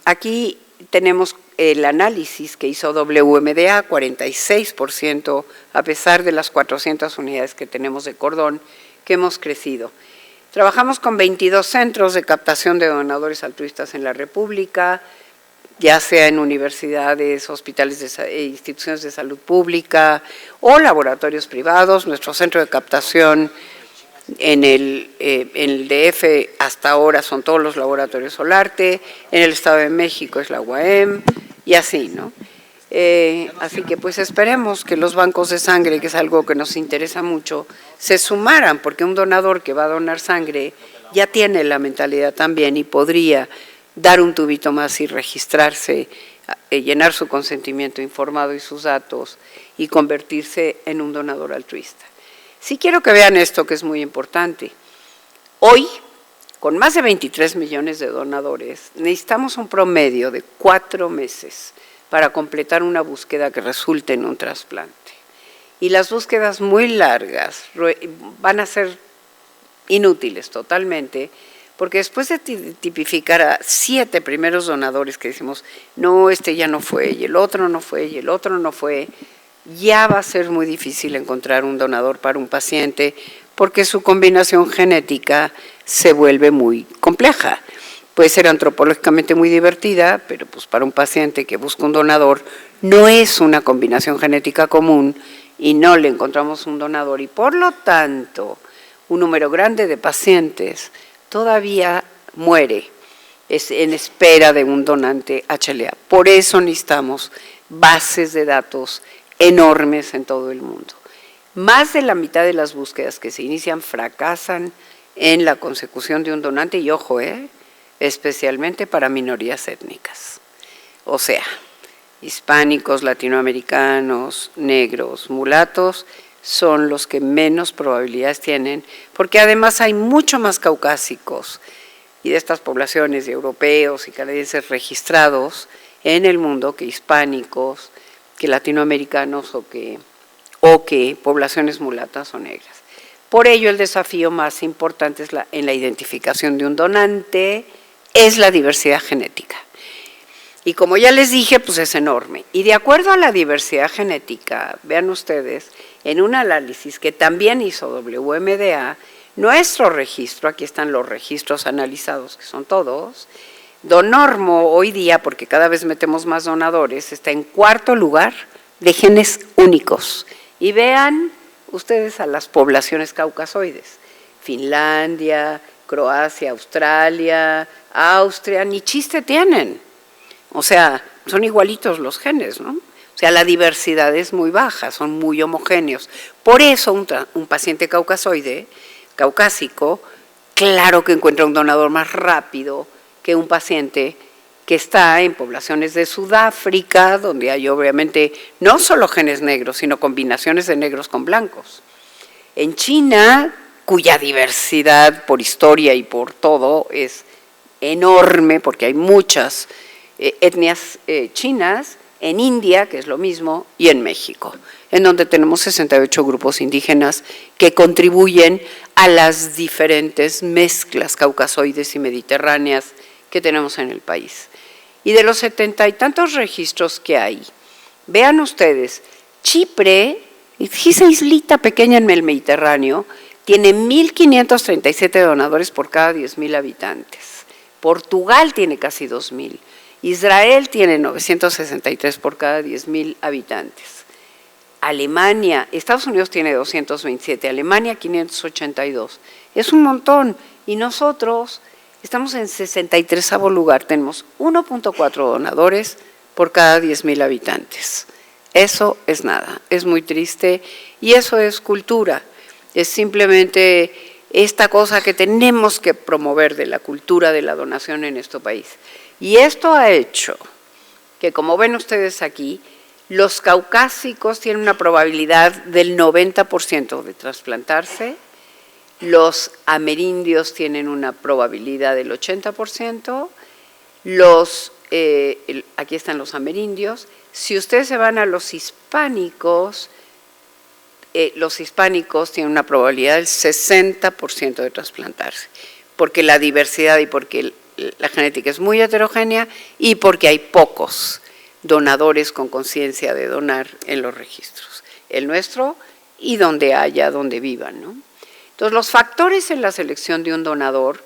Aquí tenemos el análisis que hizo WMDA, 46%, a pesar de las 400 unidades que tenemos de cordón, que hemos crecido. Trabajamos con 22 centros de captación de donadores altruistas en la República, ya sea en universidades, hospitales e instituciones de salud pública o laboratorios privados. Nuestro centro de captación en el DF hasta ahora son todos los laboratorios Solarte, en el Estado de México es la UAM y así, ¿no? Así que pues esperemos que los bancos de sangre, que es algo que nos interesa mucho, se sumaran, porque un donador que va a donar sangre ya tiene la mentalidad también y podría dar un tubito más y registrarse, llenar su consentimiento informado y sus datos y convertirse en un donador altruista. Sí quiero que vean esto, que es muy importante. Hoy, con más de 23 millones de donadores, necesitamos un promedio de 4 meses para completar una búsqueda que resulte en un trasplante. Y las búsquedas muy largas van a ser inútiles totalmente, porque después de tipificar a 7 primeros donadores que decimos, no, este ya no fue, y el otro no fue, y el otro no fue, ya va a ser muy difícil encontrar un donador para un paciente, porque su combinación genética se vuelve muy compleja. Puede ser antropológicamente muy divertida, pero pues para un paciente que busca un donador no es una combinación genética común y no le encontramos un donador, y por lo tanto un número grande de pacientes todavía muere en espera de un donante HLA. Por eso necesitamos bases de datos enormes en todo el mundo. Más de la mitad de las búsquedas que se inician fracasan en la consecución de un donante, y ojo, especialmente para minorías étnicas. O sea, hispánicos, latinoamericanos, negros, mulatos, son los que menos probabilidades tienen, porque además hay mucho más caucásicos y de estas poblaciones de europeos y canadienses registrados en el mundo que hispánicos que latinoamericanos o que poblaciones mulatas o negras. Por ello, el desafío más importante en la identificación de un donante es la diversidad genética. Y como ya les dije, pues es enorme. Y de acuerdo a la diversidad genética, vean ustedes, en un análisis que también hizo WMDA, nuestro registro, aquí están los registros analizados, que son todos, Donormo hoy día, porque cada vez metemos más donadores, está en cuarto lugar de genes únicos. Y vean ustedes a las poblaciones caucasoides, Finlandia, Croacia, Australia, Austria, ni chiste tienen. O sea, son igualitos los genes, ¿no? O sea, la diversidad es muy baja, son muy homogéneos. Por eso un paciente caucásico, claro que encuentra un donador más rápido que un paciente que está en poblaciones de Sudáfrica, donde hay obviamente no solo genes negros, sino combinaciones de negros con blancos. En China, cuya diversidad por historia y por todo es enorme, porque hay muchas etnias chinas, en India, que es lo mismo, y en México, en donde tenemos 68 grupos indígenas que contribuyen a las diferentes mezclas caucasoides y mediterráneas que tenemos en el país. Y de los 70 y tantos registros que hay, vean ustedes, Chipre, esa islita pequeña en el Mediterráneo, tiene 1.537 donadores por cada 10.000 habitantes. Portugal tiene casi 2.000. Israel tiene 963 por cada 10.000 habitantes. Alemania, Estados Unidos tiene 227, Alemania 582. Es un montón. Y nosotros estamos en 63º lugar, tenemos 1.4 donadores por cada 10.000 habitantes. Eso es nada, es muy triste y eso es cultura. Es simplemente esta cosa que tenemos que promover de la cultura de la donación en nuestro país. Y esto ha hecho que, como ven ustedes aquí, los caucásicos tienen una probabilidad del 90% de trasplantarse, los amerindios tienen una probabilidad del 80%, aquí están los amerindios. Si ustedes se van a los hispánicos tienen una probabilidad del 60% de trasplantarse, porque la diversidad y porque la genética es muy heterogénea y porque hay pocos donadores con conciencia de donar en los registros. El nuestro y donde vivan, ¿no? Entonces, los factores en la selección de un donador,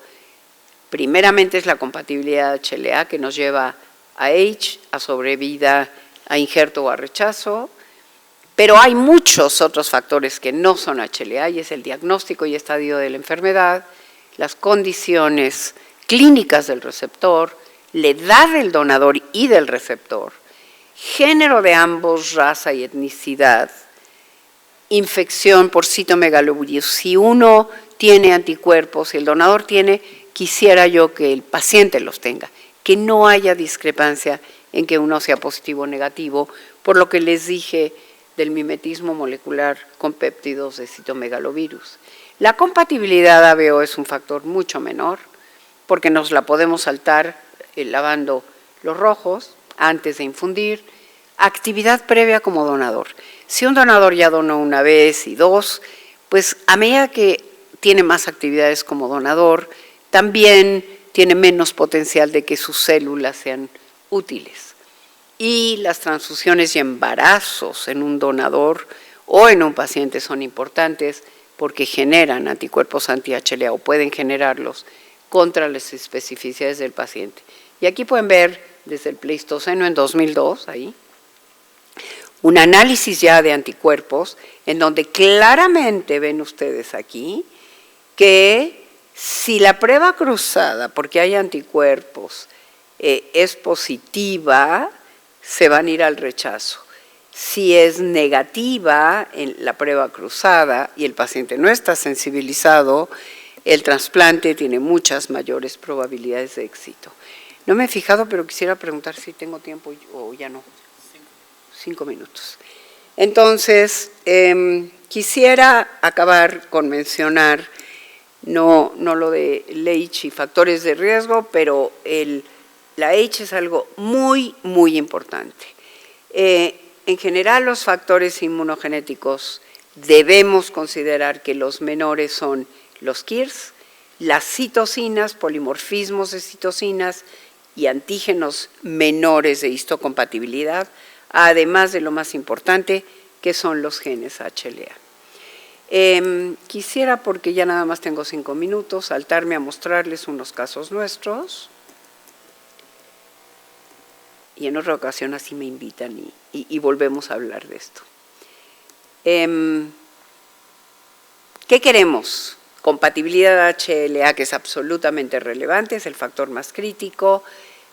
primeramente es la compatibilidad HLA que nos lleva a age, a sobrevida, a injerto o a rechazo, pero hay muchos otros factores que no son HLA y es el diagnóstico y estadio de la enfermedad, las condiciones clínicas del receptor, la edad del donador y del receptor, género de ambos, raza y etnicidad, infección por citomegalovirus. Si uno tiene anticuerpos, si el donador tiene, quisiera yo que el paciente los tenga, que no haya discrepancia en que uno sea positivo o negativo, por lo que les dije del mimetismo molecular con péptidos de citomegalovirus. La compatibilidad ABO es un factor mucho menor, porque nos la podemos saltar lavando los rojos antes de infundir. Actividad previa como donador. Si un donador ya donó una vez y dos, pues a medida que tiene más actividades como donador, también tiene menos potencial de que sus células sean útiles. Y las transfusiones y embarazos en un donador o en un paciente son importantes porque generan anticuerpos anti-HLA o pueden generarlos contra las especificidades del paciente. Y aquí pueden ver desde el Pleistoceno en 2002, ahí, un análisis ya de anticuerpos en donde claramente ven ustedes aquí que si la prueba cruzada, porque hay anticuerpos, es positiva, se van a ir al rechazo. Si es negativa en la prueba cruzada y el paciente no está sensibilizado, el trasplante tiene muchas mayores probabilidades de éxito. No me he fijado, pero quisiera preguntar si tengo tiempo o ya no. 5 minutos. Entonces, quisiera acabar con mencionar, no lo de LH y factores de riesgo, pero la H es algo muy, muy importante. en general, los factores inmunogenéticos debemos considerar que los menores son los KIRs, las citocinas, polimorfismos de citocinas y antígenos menores de histocompatibilidad, además de lo más importante, que son los genes HLA. Quisiera, porque ya nada más tengo 5 minutos, saltarme a mostrarles unos casos nuestros. Y en otra ocasión así me invitan y volvemos a hablar de esto. ¿Qué queremos? Compatibilidad HLA, que es absolutamente relevante, es el factor más crítico,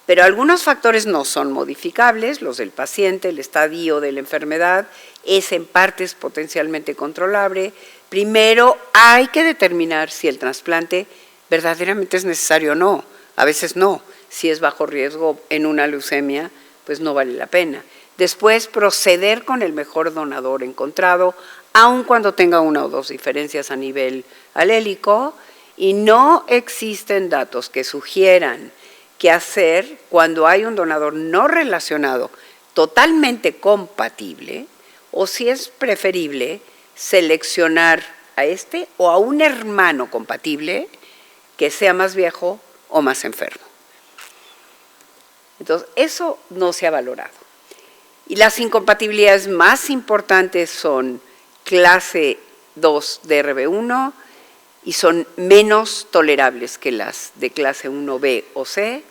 pero algunos factores no son modificables, los del paciente, el estadio de la enfermedad, es en partes potencialmente controlable. Primero hay que determinar si el trasplante verdaderamente es necesario o no, a veces no, si es bajo riesgo en una leucemia, pues no vale la pena. Después proceder con el mejor donador encontrado, aun cuando tenga una o dos diferencias a nivel alélico, y no existen datos que sugieran qué hacer cuando hay un donador no relacionado totalmente compatible, o si es preferible seleccionar a este o a un hermano compatible que sea más viejo o más enfermo. Entonces, eso no se ha valorado. Y las incompatibilidades más importantes son clase 2 de RB1 y son menos tolerables que las de clase 1B o C.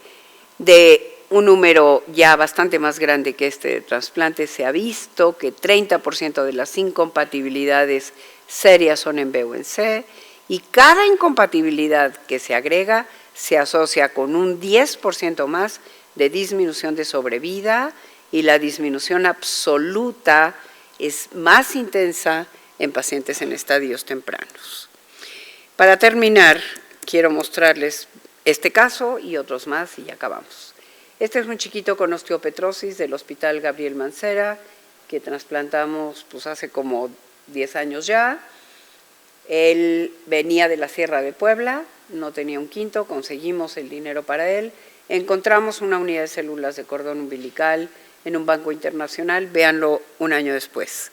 De un número ya bastante más grande que este de trasplante, se ha visto que 30% de las incompatibilidades serias son en B o en C, y cada incompatibilidad que se agrega se asocia con un 10% más de disminución de sobrevida, y la disminución absoluta es más intensa en pacientes en estadios tempranos. Para terminar, quiero mostrarles este caso y otros más y ya acabamos. Este es un chiquito con osteopetrosis del Hospital Gabriel Mancera, que trasplantamos pues, hace como 10 años ya. Él venía de la Sierra de Puebla, no tenía un quinto, conseguimos el dinero para él. Encontramos una unidad de células de cordón umbilical en un banco internacional, véanlo un año después,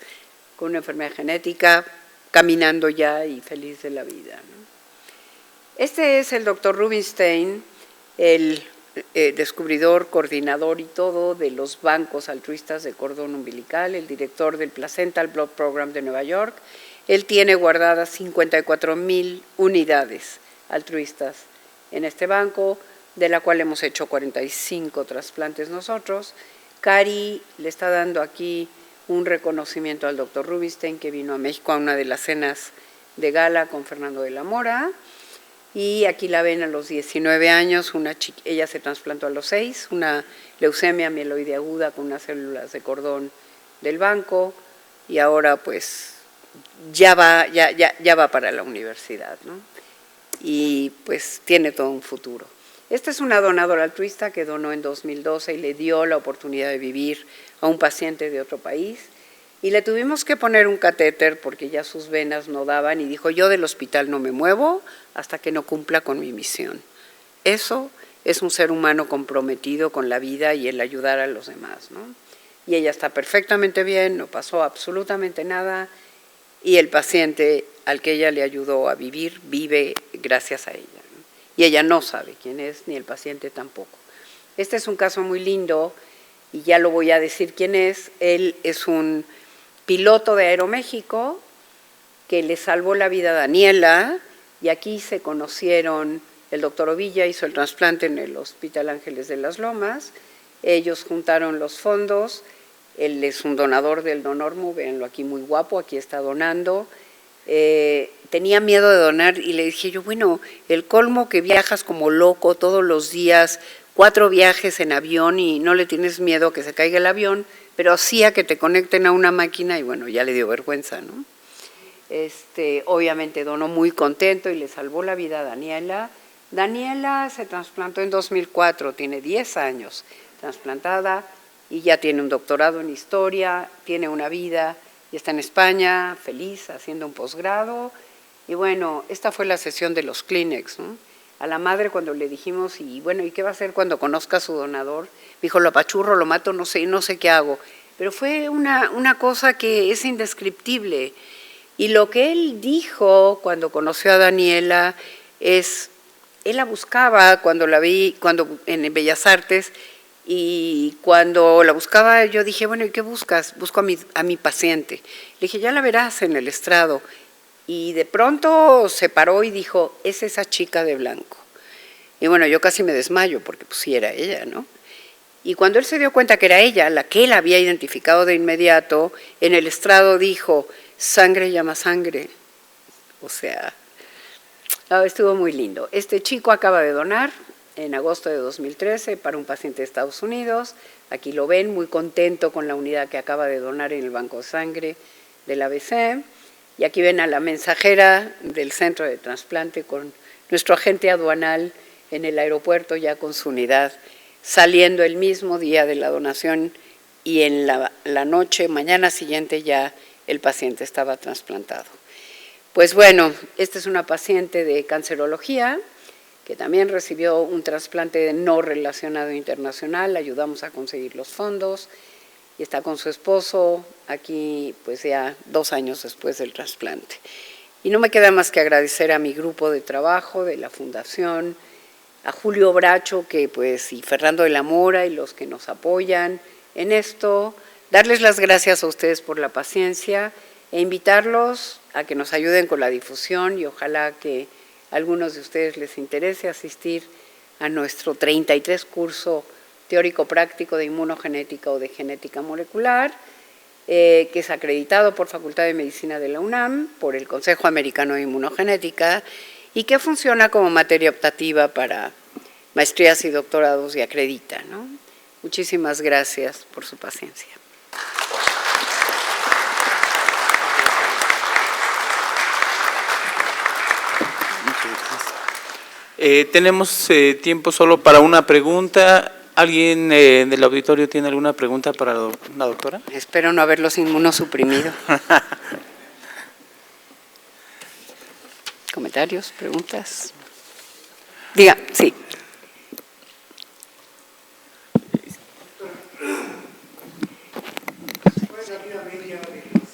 con una enfermedad genética, caminando ya y feliz de la vida, ¿no? Este es el doctor Rubinstein, el descubridor, coordinador y todo de los bancos altruistas de cordón umbilical, el director del Placental Blood Program de Nueva York. Él tiene guardadas 54,000 unidades altruistas en este banco, de la cual hemos hecho 45 trasplantes nosotros. Cari le está dando aquí un reconocimiento al doctor Rubinstein, que vino a México a una de las cenas de gala con Fernando de la Mora. Y aquí la ven a los 19 años, ella se trasplantó a los 6, una leucemia mieloide aguda con unas células de cordón del banco, y ahora pues ya va para la universidad, ¿no? Y pues tiene todo un futuro. Esta es una donadora altruista que donó en 2012 y le dio la oportunidad de vivir a un paciente de otro país, y le tuvimos que poner un catéter porque ya sus venas no daban, y dijo: yo del hospital no me muevo hasta que no cumpla con mi misión. Eso es un ser humano comprometido con la vida y el ayudar a los demás, ¿no? Y ella está perfectamente bien, no pasó absolutamente nada, y el paciente al que ella le ayudó a vivir vive gracias a ella, ¿no? Y ella no sabe quién es, ni el paciente tampoco. Este es un caso muy lindo, y ya lo voy a decir quién es. Él es un piloto de Aeroméxico que le salvó la vida a Daniela, y aquí se conocieron. El doctor Ovilla hizo el trasplante en el Hospital Ángeles de las Lomas, ellos juntaron los fondos, él es un donador del Donormu, véanlo aquí muy guapo, aquí está donando. Tenía miedo de donar y le dije yo: bueno, el colmo que viajas como loco todos los días, 4 viajes en avión, y no le tienes miedo a que se caiga el avión, pero sí a que te conecten a una máquina. Y bueno, ya le dio vergüenza, ¿no? Obviamente donó muy contento y le salvó la vida a Daniela. Daniela se trasplantó en 2004, tiene 10 años trasplantada y ya tiene un doctorado en historia, tiene una vida y está en España, feliz, haciendo un posgrado. Y bueno, esta fue la sesión de los Kleenex, ¿no? A la madre, cuando le dijimos: y bueno, ¿y qué va a hacer cuando conozca a su donador? Me dijo: lo apachurro, lo mato, no sé qué hago. pero fue una cosa que es indescriptible. Y lo que él dijo cuando conoció a Daniela es, él la buscaba cuando la vi, cuando en Bellas Artes, y cuando la buscaba yo dije, bueno, ¿y qué buscas? Busco a mi paciente. Le dije, ya la verás en el estrado. Y de pronto se paró y dijo, es esa chica de blanco. Y bueno, yo casi me desmayo porque pues sí era ella, ¿no? Y cuando él se dio cuenta que era ella, la que él había identificado de inmediato, en el estrado dijo, sangre llama sangre. O sea, estuvo muy lindo. Este chico acaba de donar en agosto de 2013 para un paciente de Estados Unidos. Aquí lo ven, muy contento con la unidad que acaba de donar en el banco de sangre del ABC. Y aquí ven a la mensajera del centro de trasplante con nuestro agente aduanal en el aeropuerto ya con su unidad, saliendo el mismo día de la donación y en la noche, mañana siguiente ya el paciente estaba trasplantado. Pues bueno, esta es una paciente de cancerología que también recibió un trasplante no relacionado internacional, ayudamos a conseguir los fondos y está con su esposo aquí pues ya 2 años después del trasplante. Y no me queda más que agradecer a mi grupo de trabajo de la Fundación, a Julio Bracho que pues, y Fernando de la Mora y los que nos apoyan en esto, darles las gracias a ustedes por la paciencia e invitarlos a que nos ayuden con la difusión y ojalá que a algunos de ustedes les interese asistir a nuestro 33 curso teórico-práctico de inmunogenética o de genética molecular, que es acreditado por Facultad de Medicina de la UNAM, por el Consejo Americano de Inmunogenética, y que funciona como materia optativa para maestrías y doctorados y acredita, ¿no? Muchísimas gracias por su paciencia.
Tenemos tiempo solo para una pregunta. ¿Alguien del auditorio tiene alguna pregunta para la doctora?
Espero no haberlos inmunosuprimido. ¿Comentarios? ¿Preguntas? Diga, sí.
¿Cuál es la vida media de las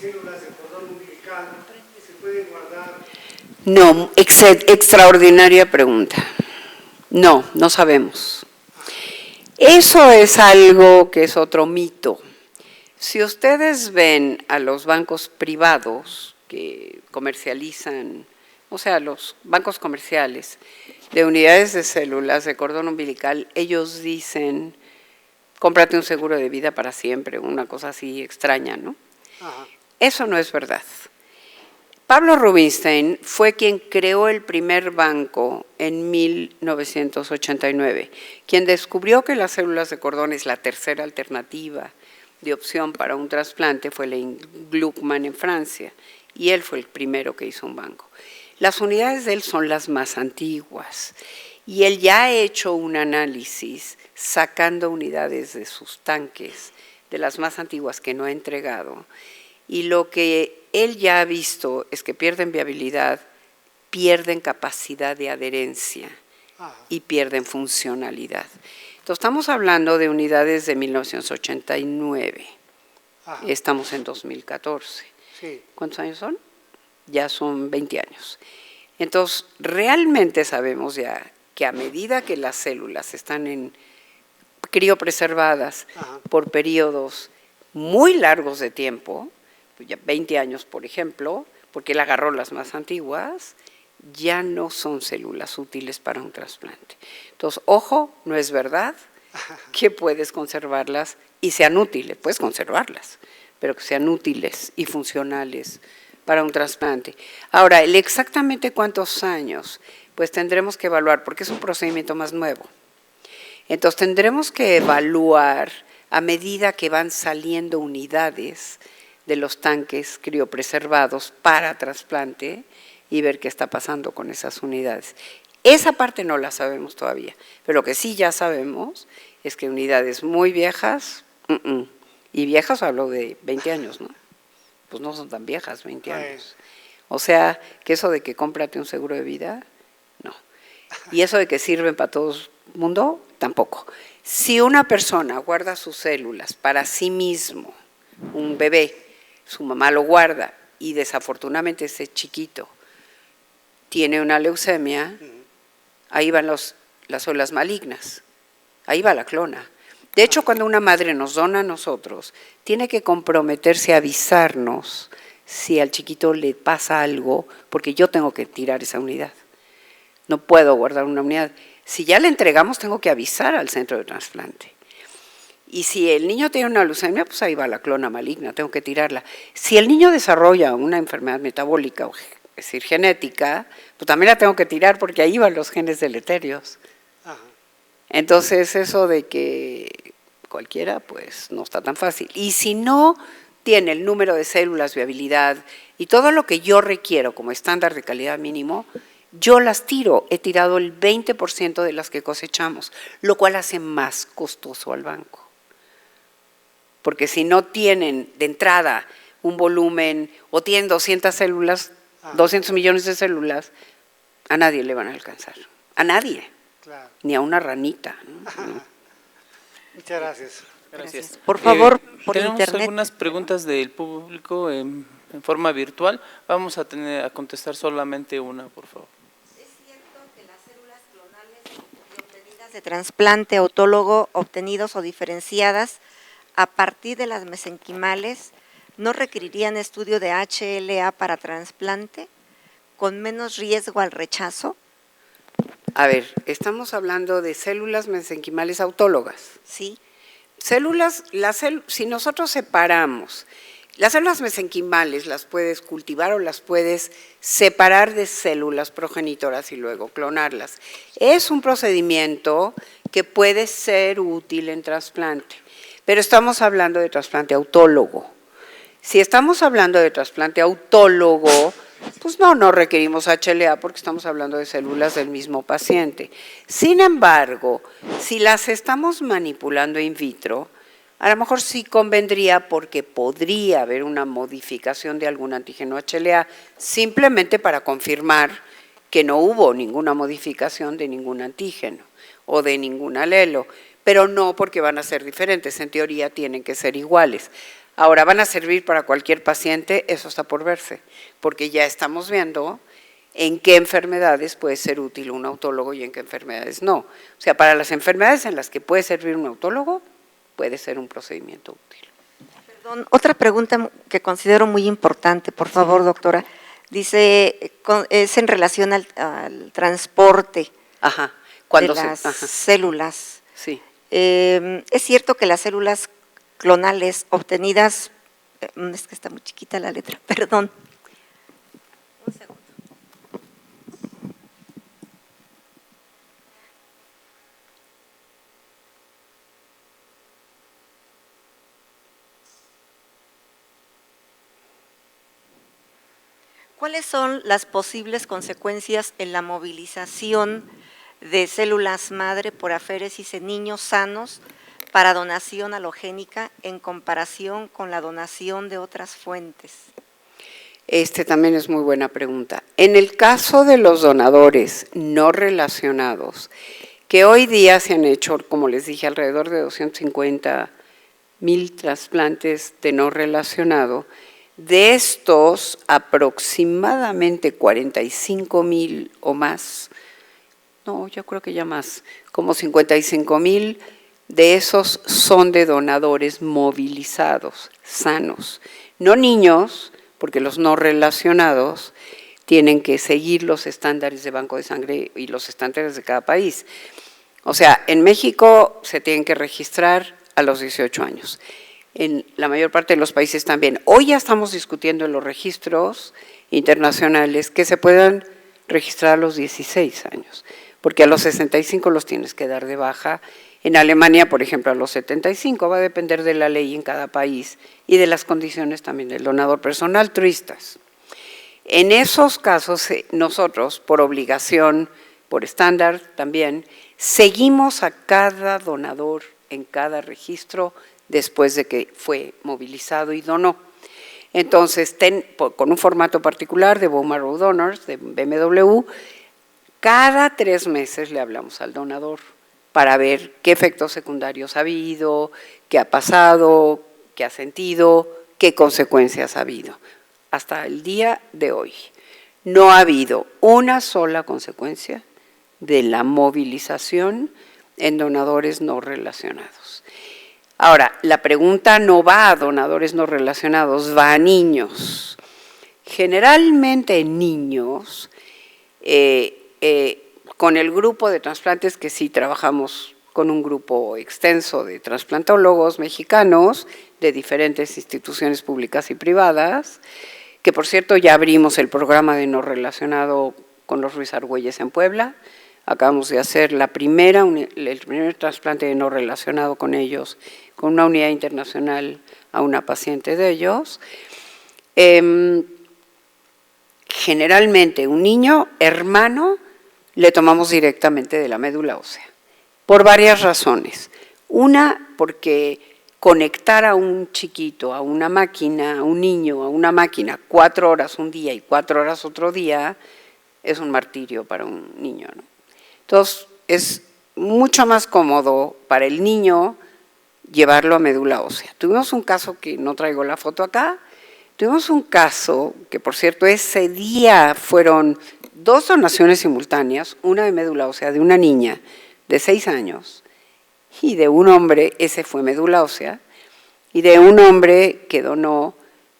células de cordón umbilical que se pueden guardar?
No, extraordinaria pregunta. No, no sabemos. Eso es algo que es otro mito. Si ustedes ven a los bancos privados que comercializan, o sea, los bancos comerciales de unidades de células de cordón umbilical, ellos dicen, cómprate un seguro de vida para siempre, una cosa así extraña, ¿no?
Ajá.
Eso no es verdad. Pablo Rubinstein fue quien creó el primer banco en 1989, quien descubrió que las células de cordón es la tercera alternativa de opción para un trasplante, fue Alain Gluckman en Francia, y él fue el primero que hizo un banco. Las unidades de él son las más antiguas, y él ya ha hecho un análisis sacando unidades de sus tanques, de las más antiguas que no ha entregado, y lo que él ya ha visto es que pierden viabilidad, pierden capacidad de adherencia y pierden funcionalidad. Entonces estamos hablando de unidades de 1989, estamos en 2014.
Sí.
¿Cuántos años son? Ya son 20 años. Entonces realmente sabemos ya que a medida que las células están criopreservadas por periodos muy largos de tiempo, pues ya 20 años, por ejemplo, porque él agarró las más antiguas, ya no son células útiles para un trasplante. Entonces, ojo, no es verdad que puedes conservarlas y sean útiles, puedes conservarlas, pero que sean útiles y funcionales para un trasplante. Ahora, el exactamente cuántos años, pues tendremos que evaluar, porque es un procedimiento más nuevo. Entonces, tendremos que evaluar a medida que van saliendo unidades de los tanques criopreservados para trasplante y ver qué está pasando con esas unidades. Esa parte no la sabemos todavía, pero lo que sí ya sabemos es que unidades muy viejas, y viejas hablo de 20 años, ¿no? Pues no son tan viejas, 20 años. O sea, que eso de que cómprate un seguro de vida, no. Y eso de que sirven para todo el mundo, tampoco. Si una persona guarda sus células para sí mismo, un bebé, su mamá lo guarda y desafortunadamente ese chiquito tiene una leucemia, ahí van las células malignas, ahí va la clona. De hecho, cuando una madre nos dona a nosotros, tiene que comprometerse a avisarnos si al chiquito le pasa algo, porque yo tengo que tirar esa unidad. No puedo guardar una unidad. Si ya le entregamos, tengo que avisar al centro de trasplante. Y si el niño tiene una leucemia, pues ahí va la clona maligna, tengo que tirarla. Si el niño desarrolla una enfermedad metabólica, es decir, genética, pues también la tengo que tirar porque ahí van los genes deleterios.
Ajá.
Entonces eso de que cualquiera, pues no está tan fácil. Y si no tiene el número de células, viabilidad y todo lo que yo requiero como estándar de calidad mínimo, yo las tiro. He tirado el 20% de las que cosechamos, lo cual hace más costoso al banco. Porque si no tienen de entrada un volumen o tienen 200 células, 200 millones de células, a nadie le van a alcanzar. A nadie.
Claro.
Ni a una ranita, ¿no?
Muchas gracias.
Gracias.
Por favor, por
tenemos
internet.
algunas preguntas del público en forma virtual. Vamos a contestar solamente una, por favor.
¿Es cierto que las células clonales y obtenidas de trasplante autólogo obtenidos o diferenciadas a partir de las mesenquimales no requerirían estudio de HLA para trasplante con menos riesgo al rechazo?
A ver, estamos hablando de células mesenquimales autólogas.
Sí.
Si nosotros separamos, las células mesenquimales las puedes cultivar o las puedes separar de células progenitoras y luego clonarlas. Es un procedimiento que puede ser útil en trasplante, pero estamos hablando de trasplante autólogo. Si estamos hablando de trasplante autólogo, pues no requerimos HLA porque estamos hablando de células del mismo paciente. Sin embargo, si las estamos manipulando in vitro, a lo mejor sí convendría porque podría haber una modificación de algún antígeno HLA simplemente para confirmar que no hubo ninguna modificación de ningún antígeno o de ningún alelo, pero no porque van a ser diferentes, en teoría tienen que ser iguales. Ahora, ¿van a servir para cualquier paciente? Eso está por verse, porque ya estamos viendo en qué enfermedades puede ser útil un autólogo y en qué enfermedades no. O sea, para las enfermedades en las que puede servir un autólogo, puede ser un procedimiento útil.
Perdón, otra pregunta que considero muy importante, por favor, doctora. Dice, es en relación al transporte de las células.
Sí.
¿Es cierto que las células clonales obtenidas, es que está muy chiquita la letra, perdón. Un segundo. ¿Cuáles son las posibles consecuencias en la movilización de células madre por aféresis en niños sanos para donación halogénica en comparación con la donación de otras fuentes?
También es muy buena pregunta. En el caso de los donadores no relacionados, que hoy día se han hecho, como les dije, alrededor de 250,000 trasplantes de no relacionado, de estos aproximadamente 45,000 o más, no, yo creo que ya más, como 55,000 de esos son de donadores movilizados, sanos, no niños, porque los no relacionados tienen que seguir los estándares de banco de sangre y los estándares de cada país. O sea, en México se tienen que registrar a los 18 años. En la mayor parte de los países también. Hoy ya estamos discutiendo en los registros internacionales que se puedan registrar a los 16 años, porque a los 65 los tienes que dar de baja. En Alemania, por ejemplo, a los 75, va a depender de la ley en cada país y de las condiciones también del donador personal, altruistas. En esos casos, nosotros, por obligación, por estándar también, seguimos a cada donador en cada registro después de que fue movilizado y donó. Entonces, con un formato particular de Bone Marrow Donors, de BMW, cada 3 meses le hablamos al donador para ver qué efectos secundarios ha habido, qué ha pasado, qué ha sentido, qué consecuencias ha habido. Hasta el día de hoy no ha habido una sola consecuencia de la movilización en donadores no relacionados. Ahora, la pregunta no va a donadores no relacionados, va a niños. Generalmente en niños, con el grupo de trasplantes, que sí trabajamos con un grupo extenso de trasplantólogos mexicanos de diferentes instituciones públicas y privadas, que por cierto ya abrimos el programa de no relacionado con los Ruiz Argüelles en Puebla. Acabamos de hacer el primer trasplante de no relacionado con ellos, con una unidad internacional a una paciente de ellos. Generalmente un niño hermano le tomamos directamente de la médula ósea, por varias razones. Una, porque conectar a un chiquito, a una máquina, a un niño, a una máquina 4 horas un día y 4 horas otro día, es un martirio para un niño, ¿no? Entonces, es mucho más cómodo para el niño llevarlo a médula ósea. Tuvimos un caso que no traigo la foto acá, tuvimos un caso que, por cierto, ese día fueron 2 donaciones simultáneas, una de médula ósea de una niña de 6 años y de un hombre, ese fue médula ósea, y de un hombre que donó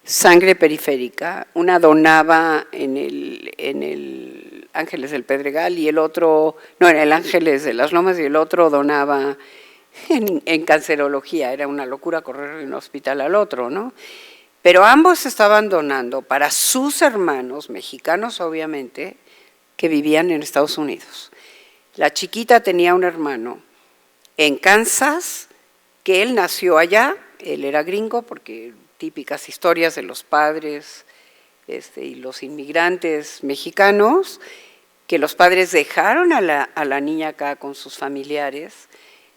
sangre periférica. Una donaba en el Ángeles del Pedregal y el otro, no, en el Ángeles de las Lomas, y el otro donaba en cancerología. Era una locura correr de un hospital al otro, ¿no? Pero ambos estaban donando para sus hermanos, mexicanos obviamente, que vivían en Estados Unidos. La chiquita tenía un hermano en Kansas, que él nació allá, él era gringo, porque típicas historias de los padres y los inmigrantes mexicanos, que los padres dejaron a la niña acá con sus familiares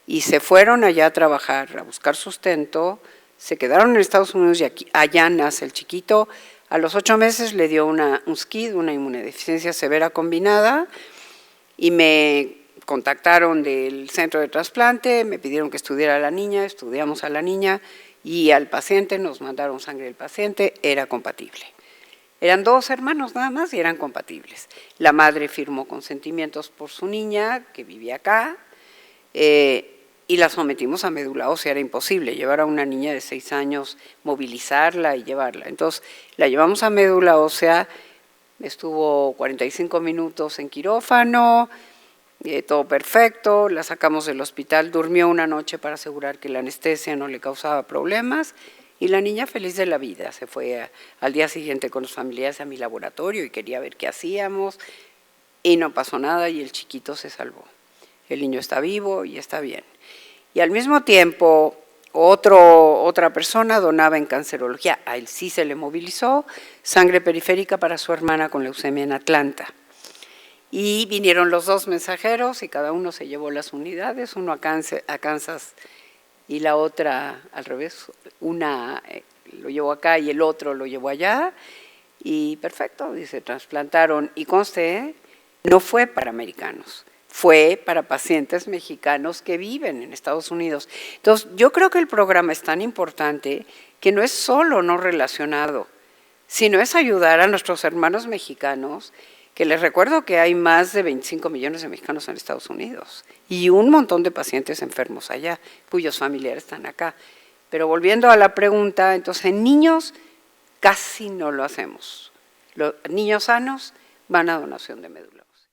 y se fueron allá a trabajar, a buscar sustento, se quedaron en Estados Unidos y allá nace el chiquito. A los 8 meses le dio un SCID, una inmunodeficiencia severa combinada, y me contactaron del centro de trasplante, me pidieron que estudiara a la niña, estudiamos a la niña y al paciente, nos mandaron sangre del paciente, era compatible. Eran 2 hermanos nada más y eran compatibles. La madre firmó consentimientos por su niña, que vivía acá, y la sometimos a médula ósea. Era imposible llevar a una niña de 6 años, movilizarla y llevarla. Entonces, la llevamos a médula ósea, estuvo 45 minutos en quirófano, todo perfecto, la sacamos del hospital, durmió una noche para asegurar que la anestesia no le causaba problemas, y la niña feliz de la vida se fue al día siguiente con los familiares a mi laboratorio y quería ver qué hacíamos, y no pasó nada y el chiquito se salvó. El niño está vivo y está bien. Y al mismo tiempo, otra persona donaba en cancerología, a él sí se le movilizó, sangre periférica para su hermana con leucemia en Atlanta. Y vinieron los 2 mensajeros y cada uno se llevó las unidades, uno a Kansas y la otra al revés, una lo llevó acá y el otro lo llevó allá, y perfecto, y se trasplantaron. Y conste, no fue para americanos, fue para pacientes mexicanos que viven en Estados Unidos. Entonces, yo creo que el programa es tan importante que no es solo no relacionado, sino es ayudar a nuestros hermanos mexicanos, que les recuerdo que hay más de 25 millones de mexicanos en Estados Unidos y un montón de pacientes enfermos allá, cuyos familiares están acá. Pero volviendo a la pregunta, entonces en niños casi no lo hacemos. Los niños sanos van a donación de médula.